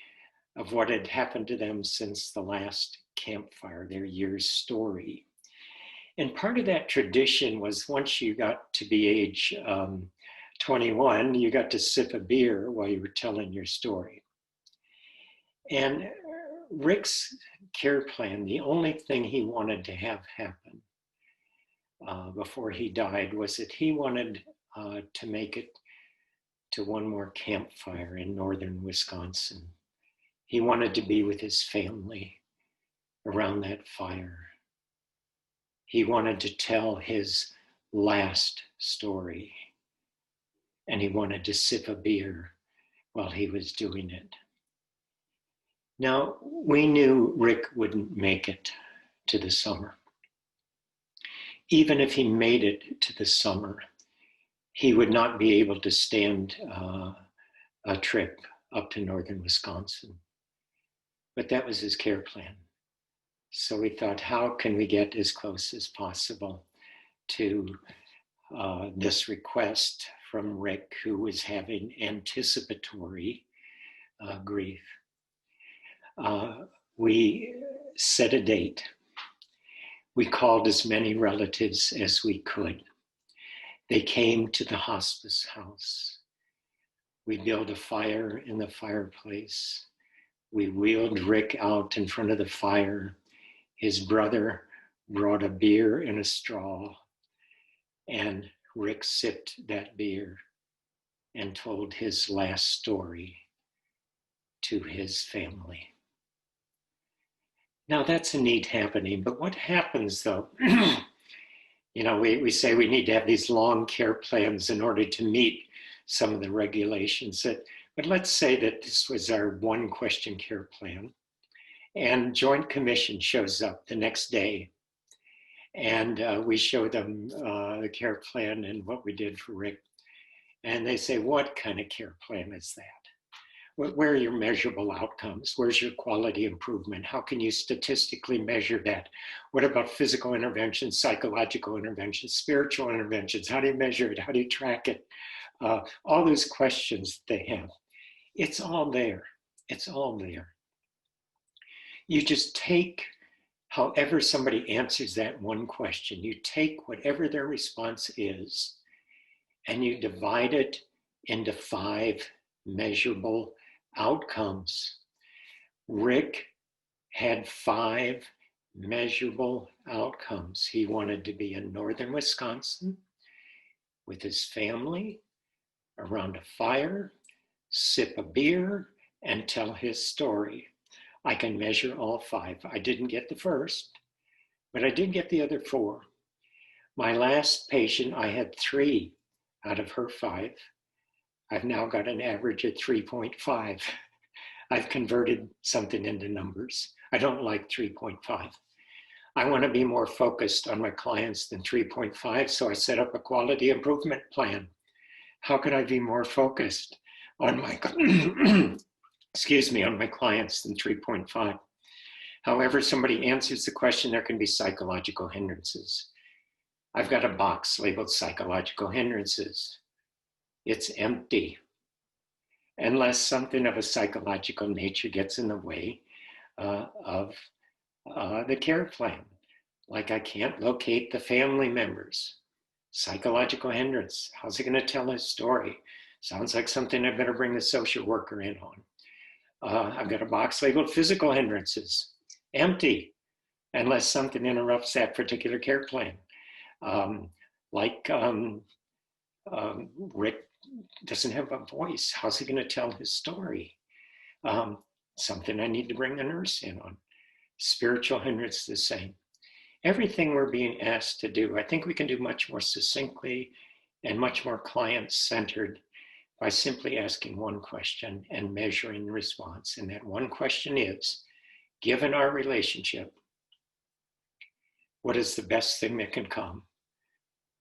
of what had happened to them since the last campfire, their year's story. And part of that tradition was once you got to be age 21, you got to sip a beer while you were telling your story. And Rick's care plan, the only thing he wanted to have happen before he died was that he wanted to make it to one more campfire in northern Wisconsin. He wanted to be with his family around that fire. He wanted to tell his last story, and he wanted to sip a beer while he was doing it. Now, we knew Rick wouldn't make it to the summer. Even if he made it to the summer, he would not be able to stand a trip up to northern Wisconsin. But that was his care plan. So we thought, how can we get as close as possible to this request from Rick, who was having anticipatory grief? We set a date. We called as many relatives as we could. They came to the hospice house. We built a fire in the fireplace. We wheeled Rick out in front of the fire. His brother brought a beer in a straw, and Rick sipped that beer and told his last story to his family. Now that's a neat happening, but what happens though? You know, we say we need to have these long care plans in order to meet some of the regulations. But let's say that this was our one question care plan, and Joint Commission shows up the next day, and we show them the care plan and what we did for Rick. And they say, what kind of care plan is that? Where are your measurable outcomes? Where's your quality improvement? How can you statistically measure that? What about physical interventions, psychological interventions, spiritual interventions? How do you measure it? How do you track it? All those questions they have. It's all there. It's all there. You just take however somebody answers that one question, you take whatever their response is, and you divide it into 5 measurable outcomes. Rick had 5 measurable outcomes. He wanted to be in northern Wisconsin with his family, around a fire, sip a beer, and tell his story. I can measure all 5. I didn't get the first, but I did get the other 4. My last patient, I had 3 out of her 5. I've now got an average of 3.5. I've converted something into numbers. I don't like 3.5. I want to be more focused on my clients than 3.5, so I set up a quality improvement plan. How could I be more focused on my, on my clients than 3.5? However somebody answers the question, there can be psychological hindrances. I've got a box labeled psychological hindrances. It's empty, unless something of a psychological nature gets in the way of the care plan. Like I can't locate the family members. Psychological hindrance. How's he going to tell his story? Sounds like something I better bring the social worker in on. I've got a box labeled physical hindrances. Empty, unless something interrupts that particular care plan. Rick doesn't have a voice. How's he going to tell his story? Something I need to bring the nurse in on. Spiritual hindrance, the same. Everything we're being asked to do, I think we can do much more succinctly and much more client-centered by simply asking one question and measuring the response. And that one question is, given our relationship, what is the best thing that can come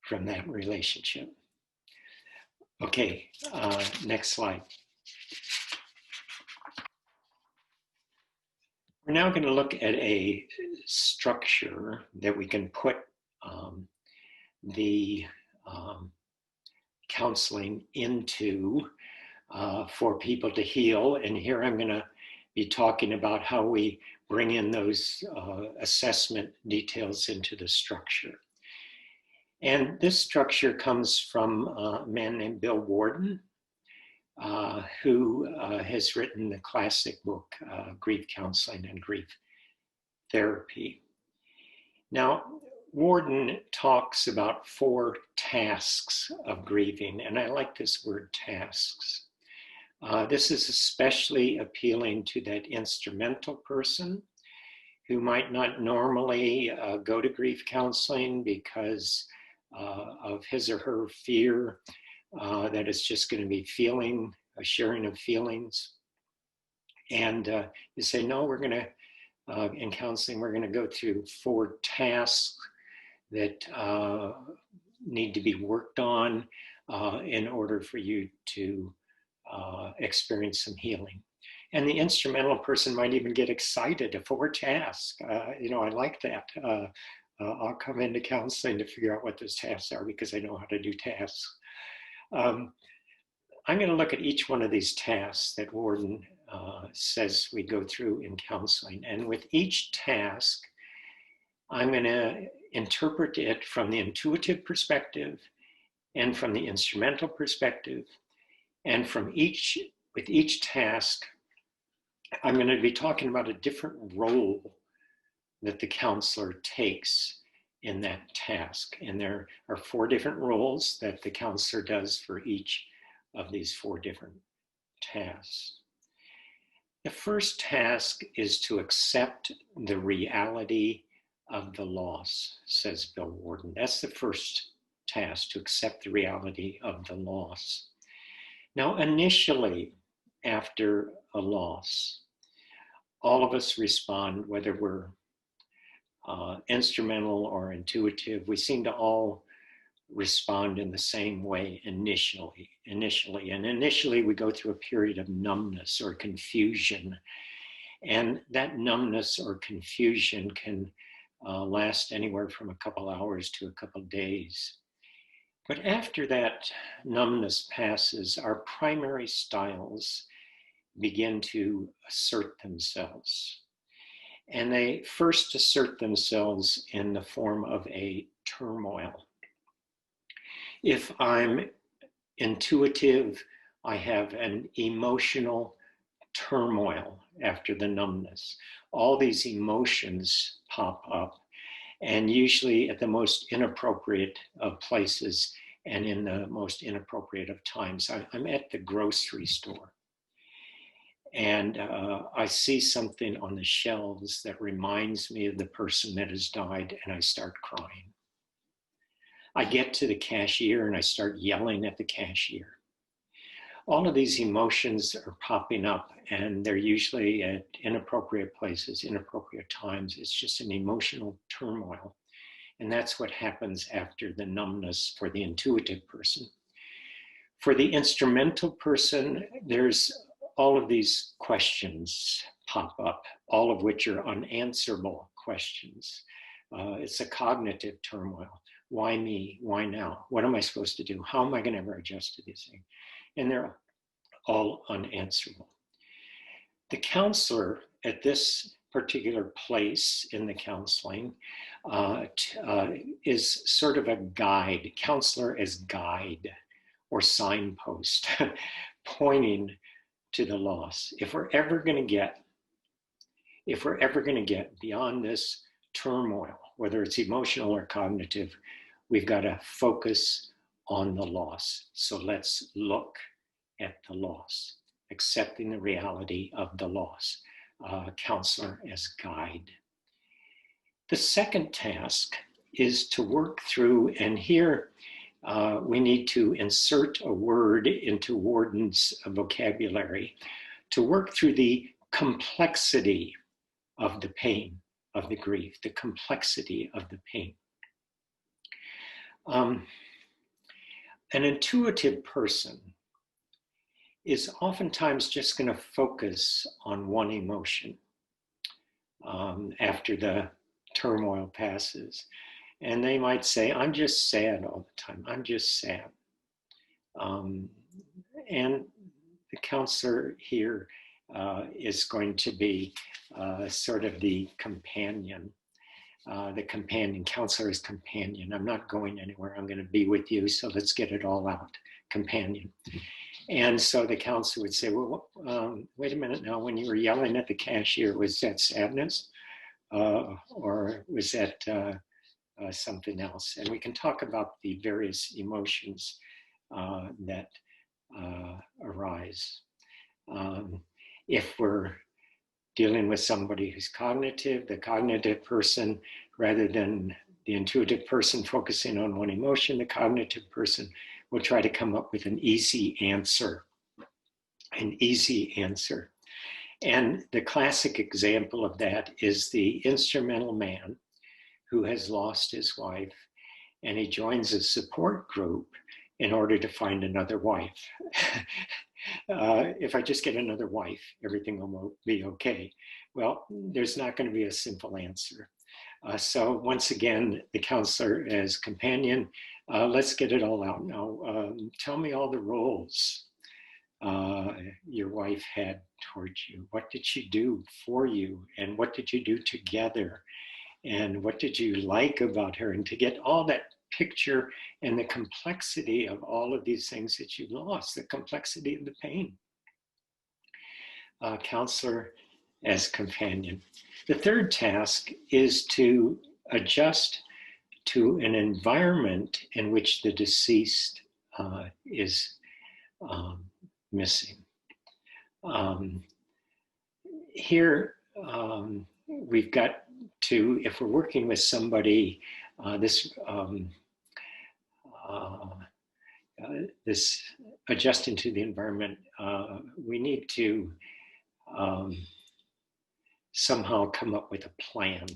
from that relationship? Okay, next slide. We're now going to look at a structure that we can put the counseling into for people to heal. And here I'm going to be talking about how we bring in those assessment details into the structure. And this structure comes from a man named Bill Warden, who has written the classic book, Grief Counseling and Grief Therapy. Now, Warden talks about 4 tasks of grieving, and I like this word tasks. This is especially appealing to that instrumental person who might not normally go to grief counseling because of his or her fear that it's just going to be a sharing of feelings. And you say, no, we're going to, in counseling, we're going to go through 4 tasks that need to be worked on in order for you to experience some healing. And the instrumental person might even get excited, a 4 task. I like that. I'll come into counseling to figure out what those tasks are because I know how to do tasks. I'm going to look at each one of these tasks that Warden says we go through in counseling. And with each task, I'm going to interpret it from the intuitive perspective and from the instrumental perspective. And with each task, I'm going to be talking about a different role that the counselor takes in that task. And there are 4 different roles that the counselor does for each of these 4 different tasks. The first task is to accept the reality of the loss, says Bill Warden. That's the first task, to accept the reality of the loss. Now, initially, after a loss, all of us respond, whether we're instrumental or intuitive. We seem to all respond in the same way initially. And initially we go through a period of numbness or confusion. And that numbness or confusion can last anywhere from a couple hours to a couple days. But after that numbness passes, our primary styles begin to assert themselves. And they first assert themselves in the form of a turmoil. If I'm intuitive, I have an emotional turmoil after the numbness. All these emotions pop up, and usually at the most inappropriate of places and in the most inappropriate of times. I'm at the grocery store, and I see something on the shelves that reminds me of the person that has died, and I start crying. I get to the cashier and I start yelling at the cashier. All of these emotions are popping up, and they're usually at inappropriate places, inappropriate times. It's just an emotional turmoil. And that's what happens after the numbness for the intuitive person. For the instrumental person, there's all of these questions pop up, all of which are unanswerable questions. It's a cognitive turmoil. Why me? Why now? What am I supposed to do? How am I going to ever adjust to these things? And they're all unanswerable. The counselor at this particular place in the counseling is sort of a guide, counselor as guide or signpost, pointing to the loss. If we're ever going to get beyond this turmoil, whether it's emotional or cognitive, we've got to focus on the loss. So let's look at the loss, accepting the reality of the loss, counselor as guide. The second task is to work through, and here we need to insert a word into Warden's vocabulary, to work through the complexity of the pain, of the grief, the complexity of the pain. An intuitive person is oftentimes just going to focus on one emotion after the turmoil passes. And they might say, I'm just sad all the time. I'm just sad. And the counselor here is going to be sort of the companion. Counselor is companion. I'm not going anywhere. I'm going to be with you. So let's get it all out. Companion. And so the counselor would say, well, wait a minute now, when you were yelling at the cashier, was that sadness? Or was that something else? And we can talk about the various emotions that arise. If we're dealing with somebody who's cognitive, the cognitive person, rather than the intuitive person focusing on one emotion, the cognitive person will try to come up with an easy answer. And the classic example of that is the instrumental man who has lost his wife, and he joins a support group in order to find another wife. If I just get another wife, everything will be okay. Well, there's not going to be a simple answer. So once again, the counselor as companion, let's get it all out now. Tell me all the roles your wife had towards you. What did she do for you? And what did you do together? And what did you like about her? And to get all that picture and the complexity of all of these things that you lost, the complexity of the pain. Counselor as companion. The third task is to adjust to an environment in which the deceased is missing. Here, we've got to, if we're working with somebody, this adjusting to the environment, we need to somehow come up with a plan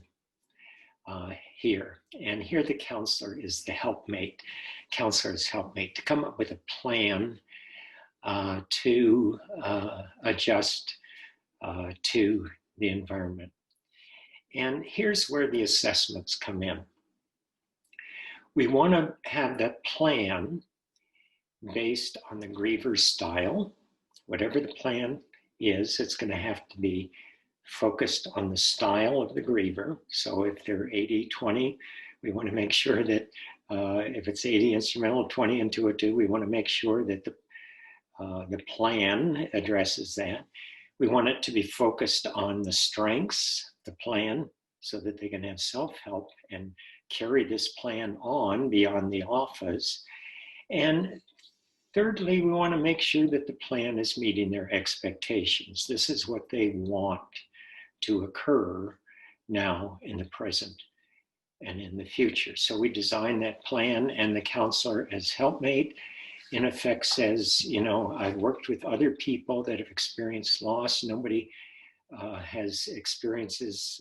here. And here the counselor is the helpmate, counselor's helpmate, to come up with a plan to adjust to the environment. And here's where the assessments come in. We want to have that plan based on the griever's style. Whatever the plan is, it's going to have to be focused on the style of the griever. So if they're 80-20, we want to make sure that if it's 80 instrumental, 20 intuitive, we want to make sure that the plan addresses that. We want it to be focused on the strengths, the plan, so that they can have self-help and carry this plan on beyond the office. And thirdly, we want to make sure that the plan is meeting their expectations. This is what they want to occur now in the present and in the future. So we design that plan, and the counselor as helpmate in effect says, you know, I've worked with other people that have experienced loss. Nobody has experiences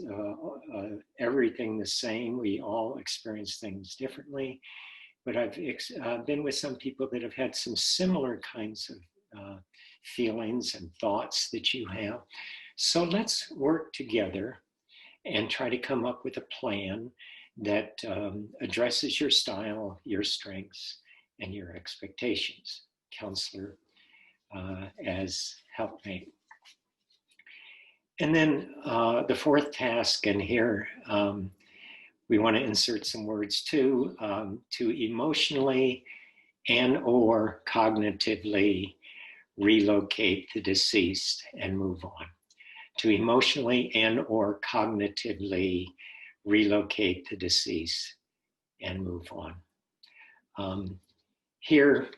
everything the same. We all experience things differently. But I've been with some people that have had some similar kinds of feelings and thoughts that you have. So let's work together and try to come up with a plan that addresses your style, your strengths, and your expectations. Counselor as helpmate. And then the fourth task, and here we want to insert some words too, to emotionally and or cognitively relocate the deceased and move on. To emotionally and or cognitively relocate the deceased and move on. Here,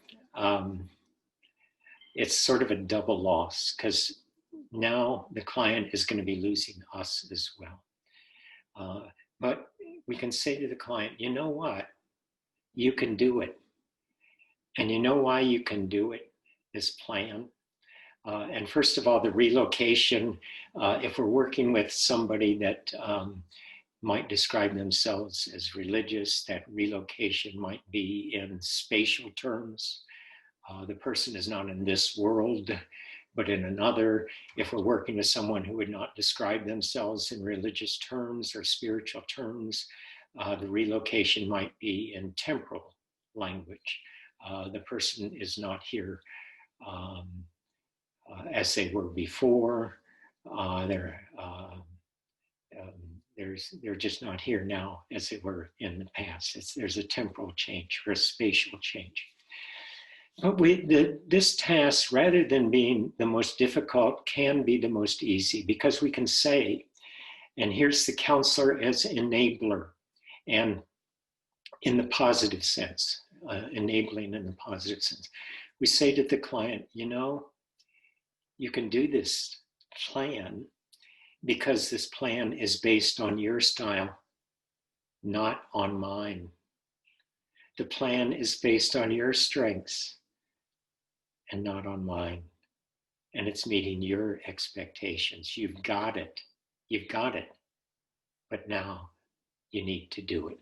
it's sort of a double loss, because now the client is going to be losing us as well. But we can say to the client, you know what? You can do it. And you know why you can do it? This plan. And first of all, the relocation, if we're working with somebody that might describe themselves as religious, that relocation might be in spatial terms. The person is not in this world, but in another. If we're working with someone who would not describe themselves in religious terms or spiritual terms, the relocation might be in temporal language. The person is not here as they were before. They're just not here now as they were in the past. There's a temporal change or a spatial change. But this task, rather than being the most difficult, can be the most easy, because we can say, and here's the counselor as enabler, and in the positive sense, enabling in the positive sense. We say to the client, you know, you can do this plan because this plan is based on your style, not on mine. The plan is based on your strengths and not on mine. and it's meeting your expectations. You've got it. You've got it. But now you need to do it.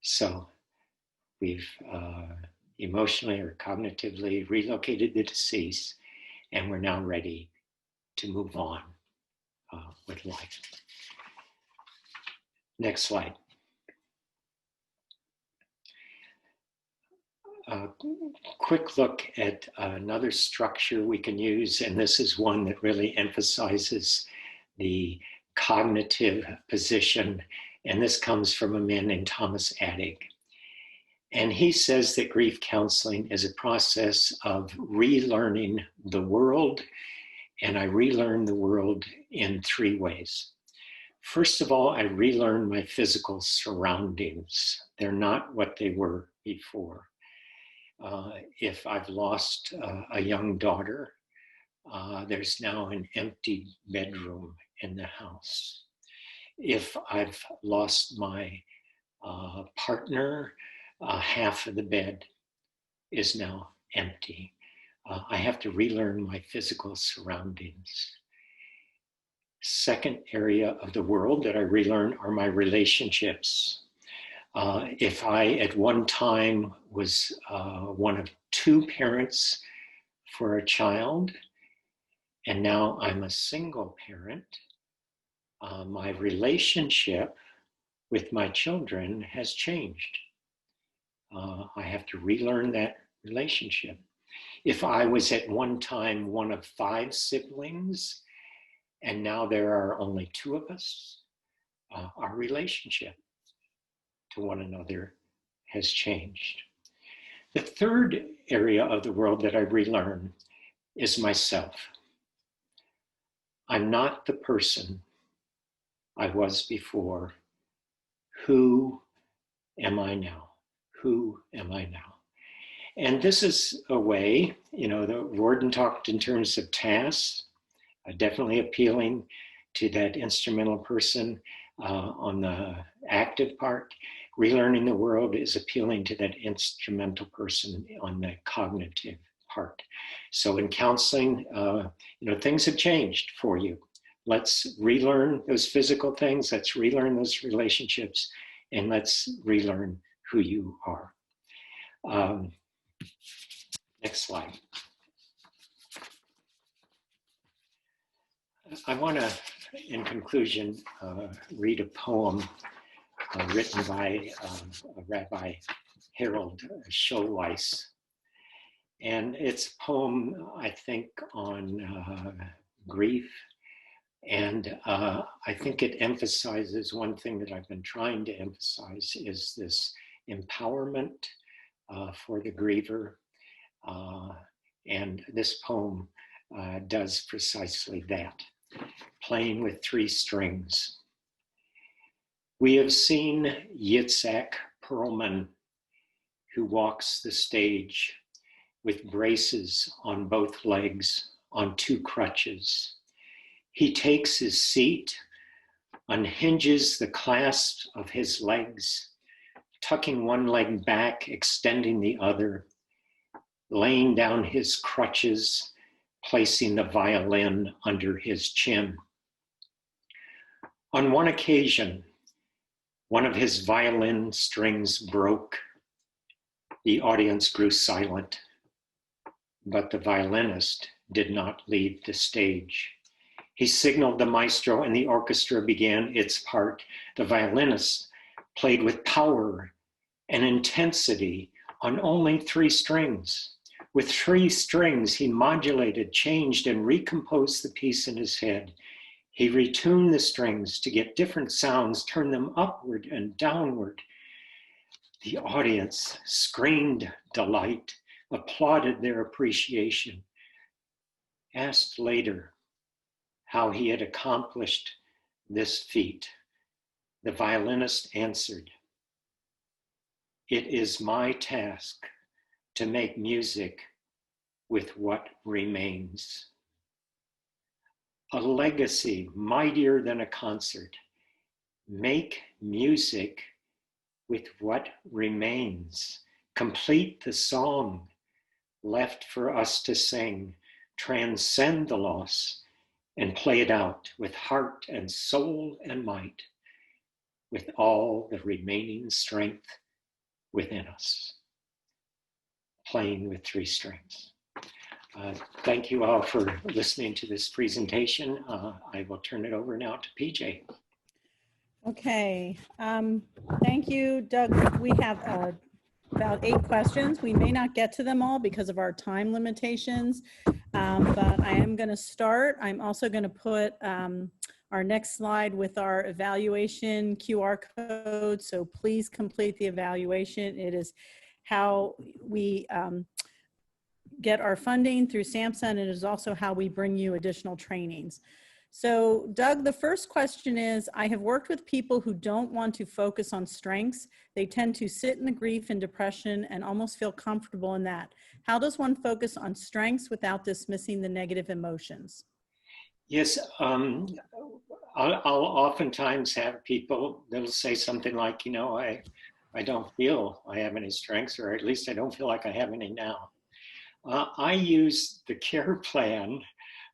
So we've emotionally or cognitively relocated the deceased, and we're now ready to move on with life. Next slide. Quick look at another structure we can use, and this is one that really emphasizes the cognitive position, and this comes from a man named Thomas Addig. And he says that grief counseling is a process of relearning the world, and I relearn the world in 3 ways. First of all, I relearn my physical surroundings. They're not what they were before. If I've lost a young daughter, there's now an empty bedroom in the house. If I've lost my partner, half of the bed is now empty. I have to relearn my physical surroundings. Second area of the world that I relearn are my relationships. If I at one time was one of 2 parents for a child, and now I'm a single parent, my relationship with my children has changed. I have to relearn that relationship. If I was at one time one of 5 siblings, and now there are only 2 of us, our relationship to one another has changed. The third area of the world that I relearn is myself. I'm not the person I was before. Who am I now? Who am I now? And this is a way, the Worden talked in terms of tasks, definitely appealing to that instrumental person on the active part. Relearning the world is appealing to that instrumental person on the cognitive part. So in counseling, things have changed for you. Let's relearn those physical things. Let's relearn those relationships, and let's relearn who you are. Next slide. I want to, in conclusion, read a poem written by Rabbi Harold Schulweis. And it's a poem, I think, on grief. And I think it emphasizes one thing that I've been trying to emphasize is this empowerment for the griever. And this poem does precisely that, playing with 3 strings. We have seen Yitzhak Perlman, who walks the stage with braces on both legs, on 2 crutches. He takes his seat, unhinges the clasp of his legs, tucking one leg back, extending the other, laying down his crutches, placing the violin under his chin. On one occasion, one of his violin strings broke. The audience grew silent, but the violinist did not leave the stage. He signaled the maestro and the orchestra began its part. The violinist played with power and intensity on only 3 strings. With 3 strings, he modulated, changed, and recomposed the piece in his head. He retuned the strings to get different sounds, turned them upward and downward. The audience screamed delight, applauded their appreciation, asked later how he had accomplished this feat. The violinist answered, "It is my task to make music with what remains." A legacy mightier than a concert. Make music with what remains. Complete the song left for us to sing. transcend the loss, and play it out with heart and soul and might, with all the remaining strength within us. Playing with three strings. Thank you all for listening to this presentation. I will turn it over now to PJ. Okay, thank you, Doug. We have about 8 questions. We may not get to them all because of our time limitations, but I am going to start. I'm also going to put our next slide with our evaluation QR code, so please complete the evaluation. It is how we get our funding through SAMHSA, and it is also how we bring you additional trainings. So Doug, the first question is, I have worked with people who don't want to focus on strengths. They tend to sit in the grief and depression and almost feel comfortable in that. How does one focus on strengths without dismissing the negative emotions? Yes, I'll oftentimes have people that'll say something like, you know, I don't feel I have any strengths, or at least I don't feel like I have any now. I use the care plan,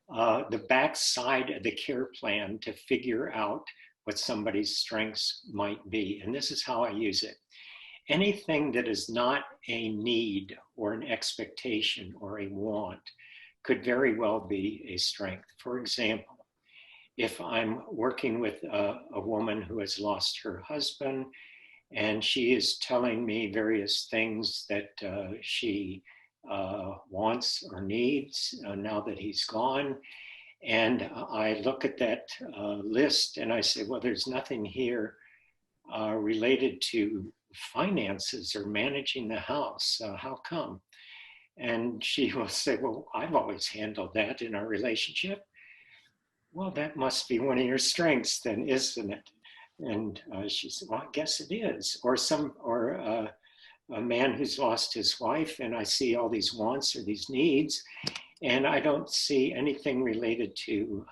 the back side of the care plan, to figure out what somebody's strengths might be. And this is how I use it. Anything that is not a need or an expectation or a want could very well be a strength. For example, if I'm working with a woman who has lost her husband, and she is telling me various things that she wants or needs now that he's gone. And I look at that list and I say, well, there's nothing here related to finances or managing the house. How come? And she will say, well, I've always handled that in our relationship. Well, that must be one of your strengths then, isn't it? And she said, well, I guess it is. Or a man who's lost his wife, and I see all these wants or these needs, and I don't see anything related to,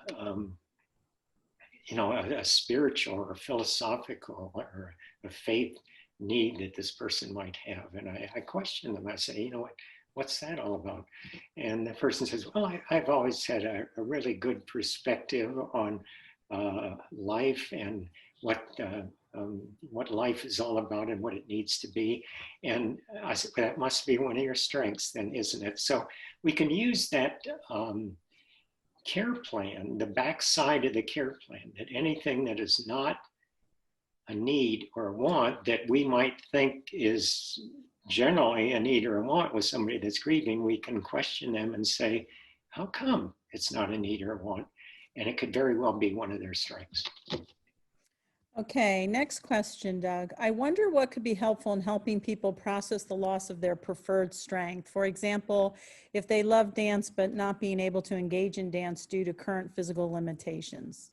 you know, a spiritual or a philosophical or a faith need that this person might have. And I question them. I say, you know what? What's that all about? And the person says, well, I've always had a really good perspective on life and what life is all about and what it needs to be. And I said, that must be one of your strengths then, isn't it? So we can use that care plan, the backside of the care plan, that anything that is not a need or a want that we might think is generally a need or a want with somebody that's grieving, we can question them and say, how come it's not a need or a want? And it could very well be one of their strengths. Okay, next question, Doug. I wonder what could be helpful in helping people process the loss of their preferred strength. For example, if they love dance but not being able to engage in dance due to current physical limitations.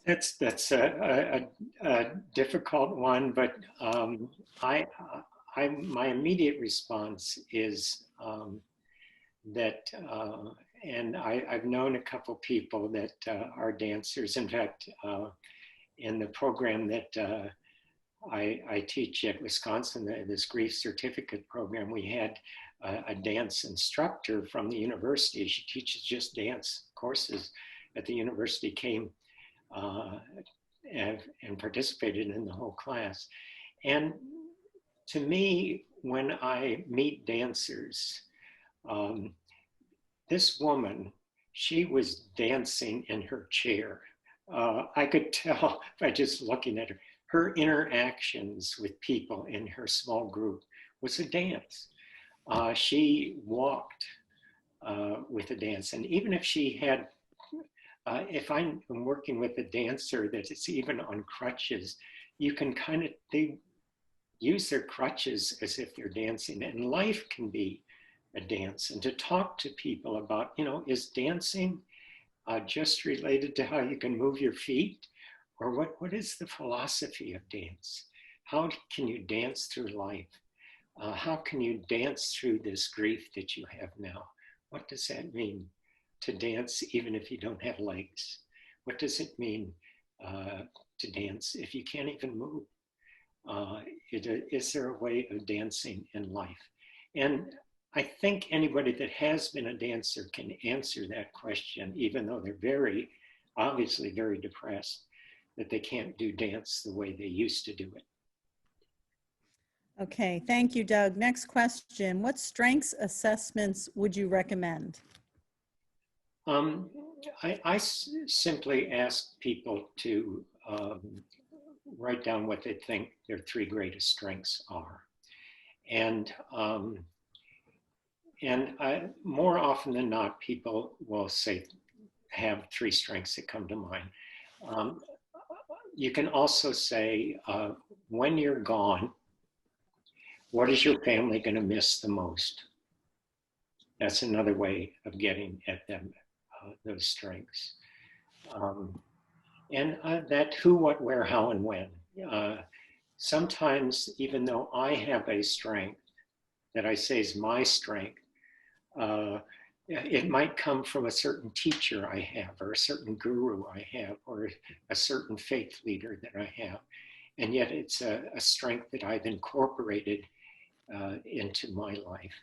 That's a difficult one, but my immediate response is that, and I've known a couple people that are dancers. In fact, in the program that I teach at Wisconsin, this grief certificate program, we had a dance instructor from the university. She teaches just dance courses at the university, came and participated in the whole class. And to me, when I meet dancers, this woman, she was dancing in her chair. I could tell by just looking at her. Her interactions with people in her small group was a dance. She walked with a dance. And even if she had, if I'm working with a dancer that is even on crutches, you can kind of, they use their crutches as if they're dancing. And life can be a dance. And to talk to people about, you know, is dancing just related to how you can move your feet? Or what is the philosophy of dance? How can you dance through life? How can you dance through this grief that you have now? What does that mean to dance even if you don't have legs? What does it mean to dance if you can't even move? Is there a way of dancing in life? And I think anybody that has been a dancer can answer that question, even though they're obviously very depressed, that they can't do dance the way they used to do it. Okay, thank you, Doug. Next question. What strengths assessments would you recommend? I simply ask people to write down what they think their three greatest strengths are. And more often than not, people will say, have three strengths that come to mind. You can also say, when you're gone, what is your family going to miss the most? That's another way of getting at them, those strengths. And that who, what, where, how, and when. Sometimes, even though I have a strength that I say is my strength, it might come from a certain teacher I have, or a certain guru I have, or a certain faith leader that I have. And yet it's a strength that I've incorporated into my life.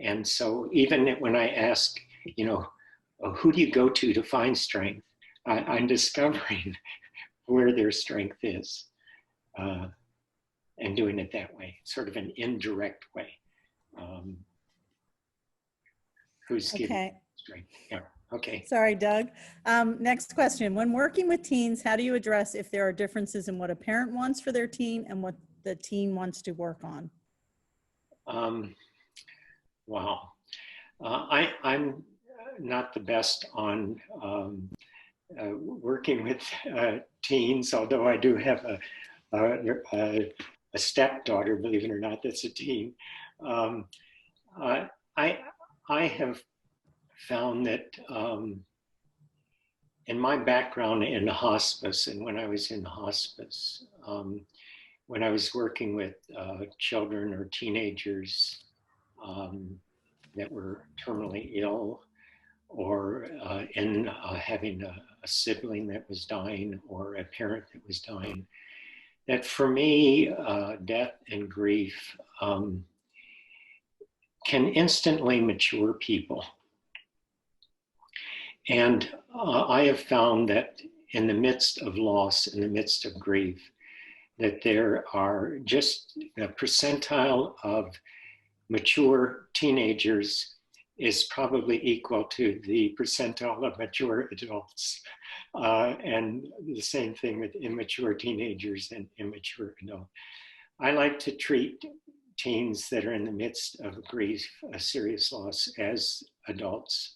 And so even when I ask, who do you go to find strength? I'm discovering where their strength is and doing it that way, sort of an indirect way. Who's giving strength? Yeah. Okay. Sorry, Doug. Next question. When working with teens, how do you address if there are differences in what a parent wants for their teen and what the teen wants to work on? Wow. I'm not the best on working with teens, although I do have a stepdaughter, believe it or not, that's a teen. I have found that in my background in hospice, and when I was in hospice, when I was working with children or teenagers that were terminally ill, or in having a sibling that was dying, or a parent that was dying, that for me, death and grief can instantly mature people. And I have found that in the midst of loss, in the midst of grief, that there are just a percentile of mature teenagers is probably equal to the percentile of mature adults. And the same thing with immature teenagers and immature adults. I like to treat teens that are in the midst of grief, a serious loss, as adults.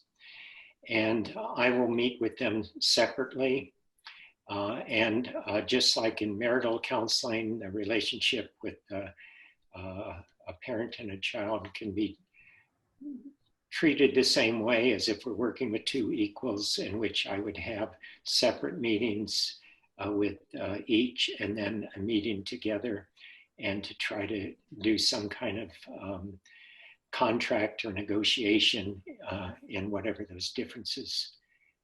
And I will meet with them separately. And just like in marital counseling, the relationship with a parent and a child can be treated the same way as if we're working with two equals, in which I would have separate meetings with each, and then a meeting together, and to try to do some kind of contract or negotiation in whatever those differences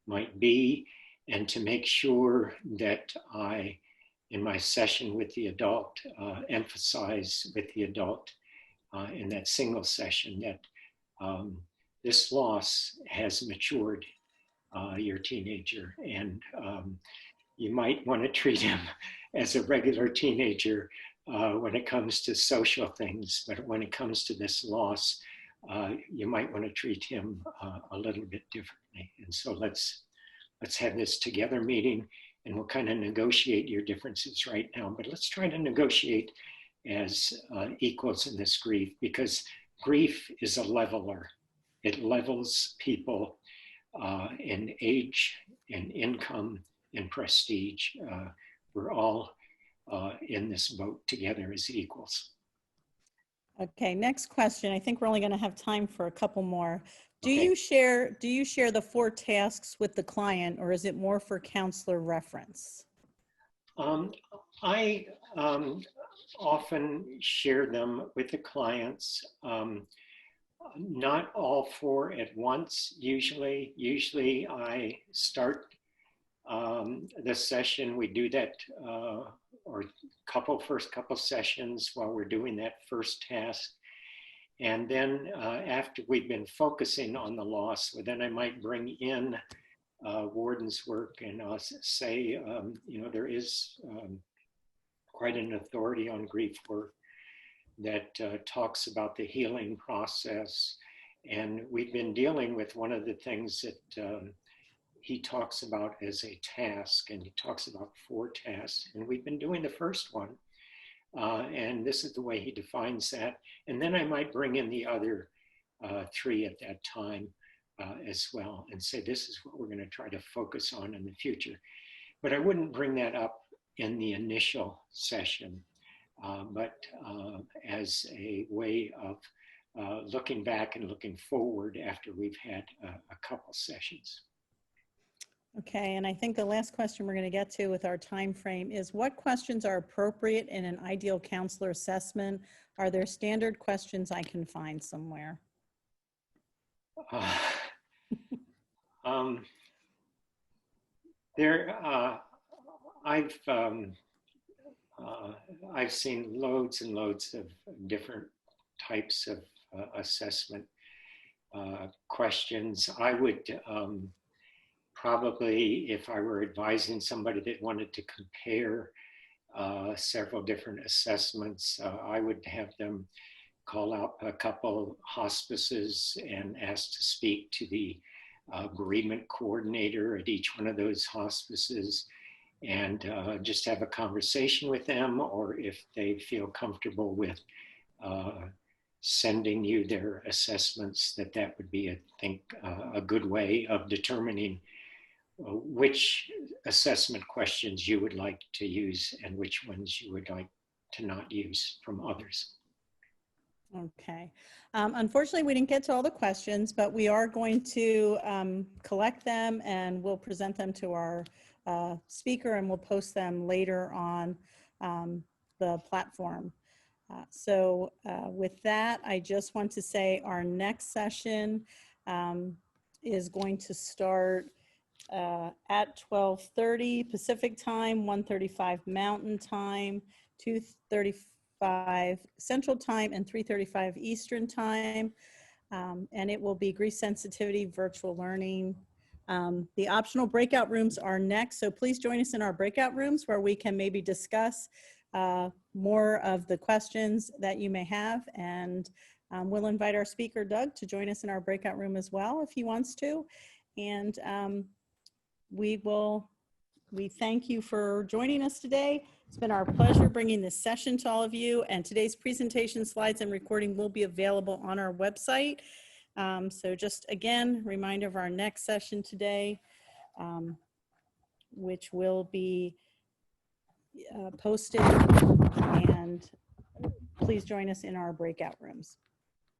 might be, and to make sure that I, in my session with the adult, emphasize with the adult in that single session that this loss has matured your teenager, and you might want to treat him as a regular teenager when it comes to social things, but when it comes to this loss, you might want to treat him a little bit differently. And so let's have this together meeting, and we'll kind of negotiate your differences right now, but let's try to negotiate as equals in this grief, because grief is a leveler. It levels people in age, in income, in prestige. We're all in this boat together as equals. Okay, next question. I think we're only going to have time for a couple more. Do Okay. you share the 4 tasks with the client, or is it more for counselor reference? I often share them with the clients. Not all 4 at once. Usually I start the session. We do that, or first couple sessions while we're doing that first task. And then after we've been focusing on the loss, well, then I might bring in Warden's work and say, you know, there is quite an authority on grief work that talks about the healing process. And we've been dealing with one of the things that he talks about as a task, and he talks about 4 tasks. And we've been doing the first one. And this is the way he defines that. And then I might bring in the other 3 at that time as well and say, this is what we're going to try to focus on in the future. But I wouldn't bring that up in the initial session, but as a way of looking back and looking forward after we've had a couple sessions. Okay, and I think the last question we're going to get to with our time frame is, what questions are appropriate in an ideal counselor assessment? Are there standard questions I can find somewhere? I've seen loads and loads of different types of assessment questions. I would probably, if I were advising somebody that wanted to compare several different assessments, I would have them call out a couple hospices and ask to speak to the bereavement coordinator at each one of those hospices, and just have a conversation with them, or if they feel comfortable with sending you their assessments, that would be, I think, a good way of determining which assessment questions you would like to use and which ones you would like to not use from others. Okay. Unfortunately, we didn't get to all the questions, but we are going to collect them and we'll present them to our speaker, and we'll post them later on the platform. So with that, I just want to say our next session is going to start at 12:30 Pacific time, 1:35 Mountain time, 2:35 Central time, and 3:35 Eastern time. And it will be grief sensitivity virtual learning. The optional breakout rooms are next, so please join us in our breakout rooms where we can maybe discuss more of the questions that you may have. And we'll invite our speaker, Doug, to join us in our breakout room as well if he wants to. And we thank you for joining us today. It's been our pleasure bringing this session to all of you, and today's presentation slides and recording will be available on our website. So just again, reminder of our next session today, which will be posted, and please join us in our breakout rooms.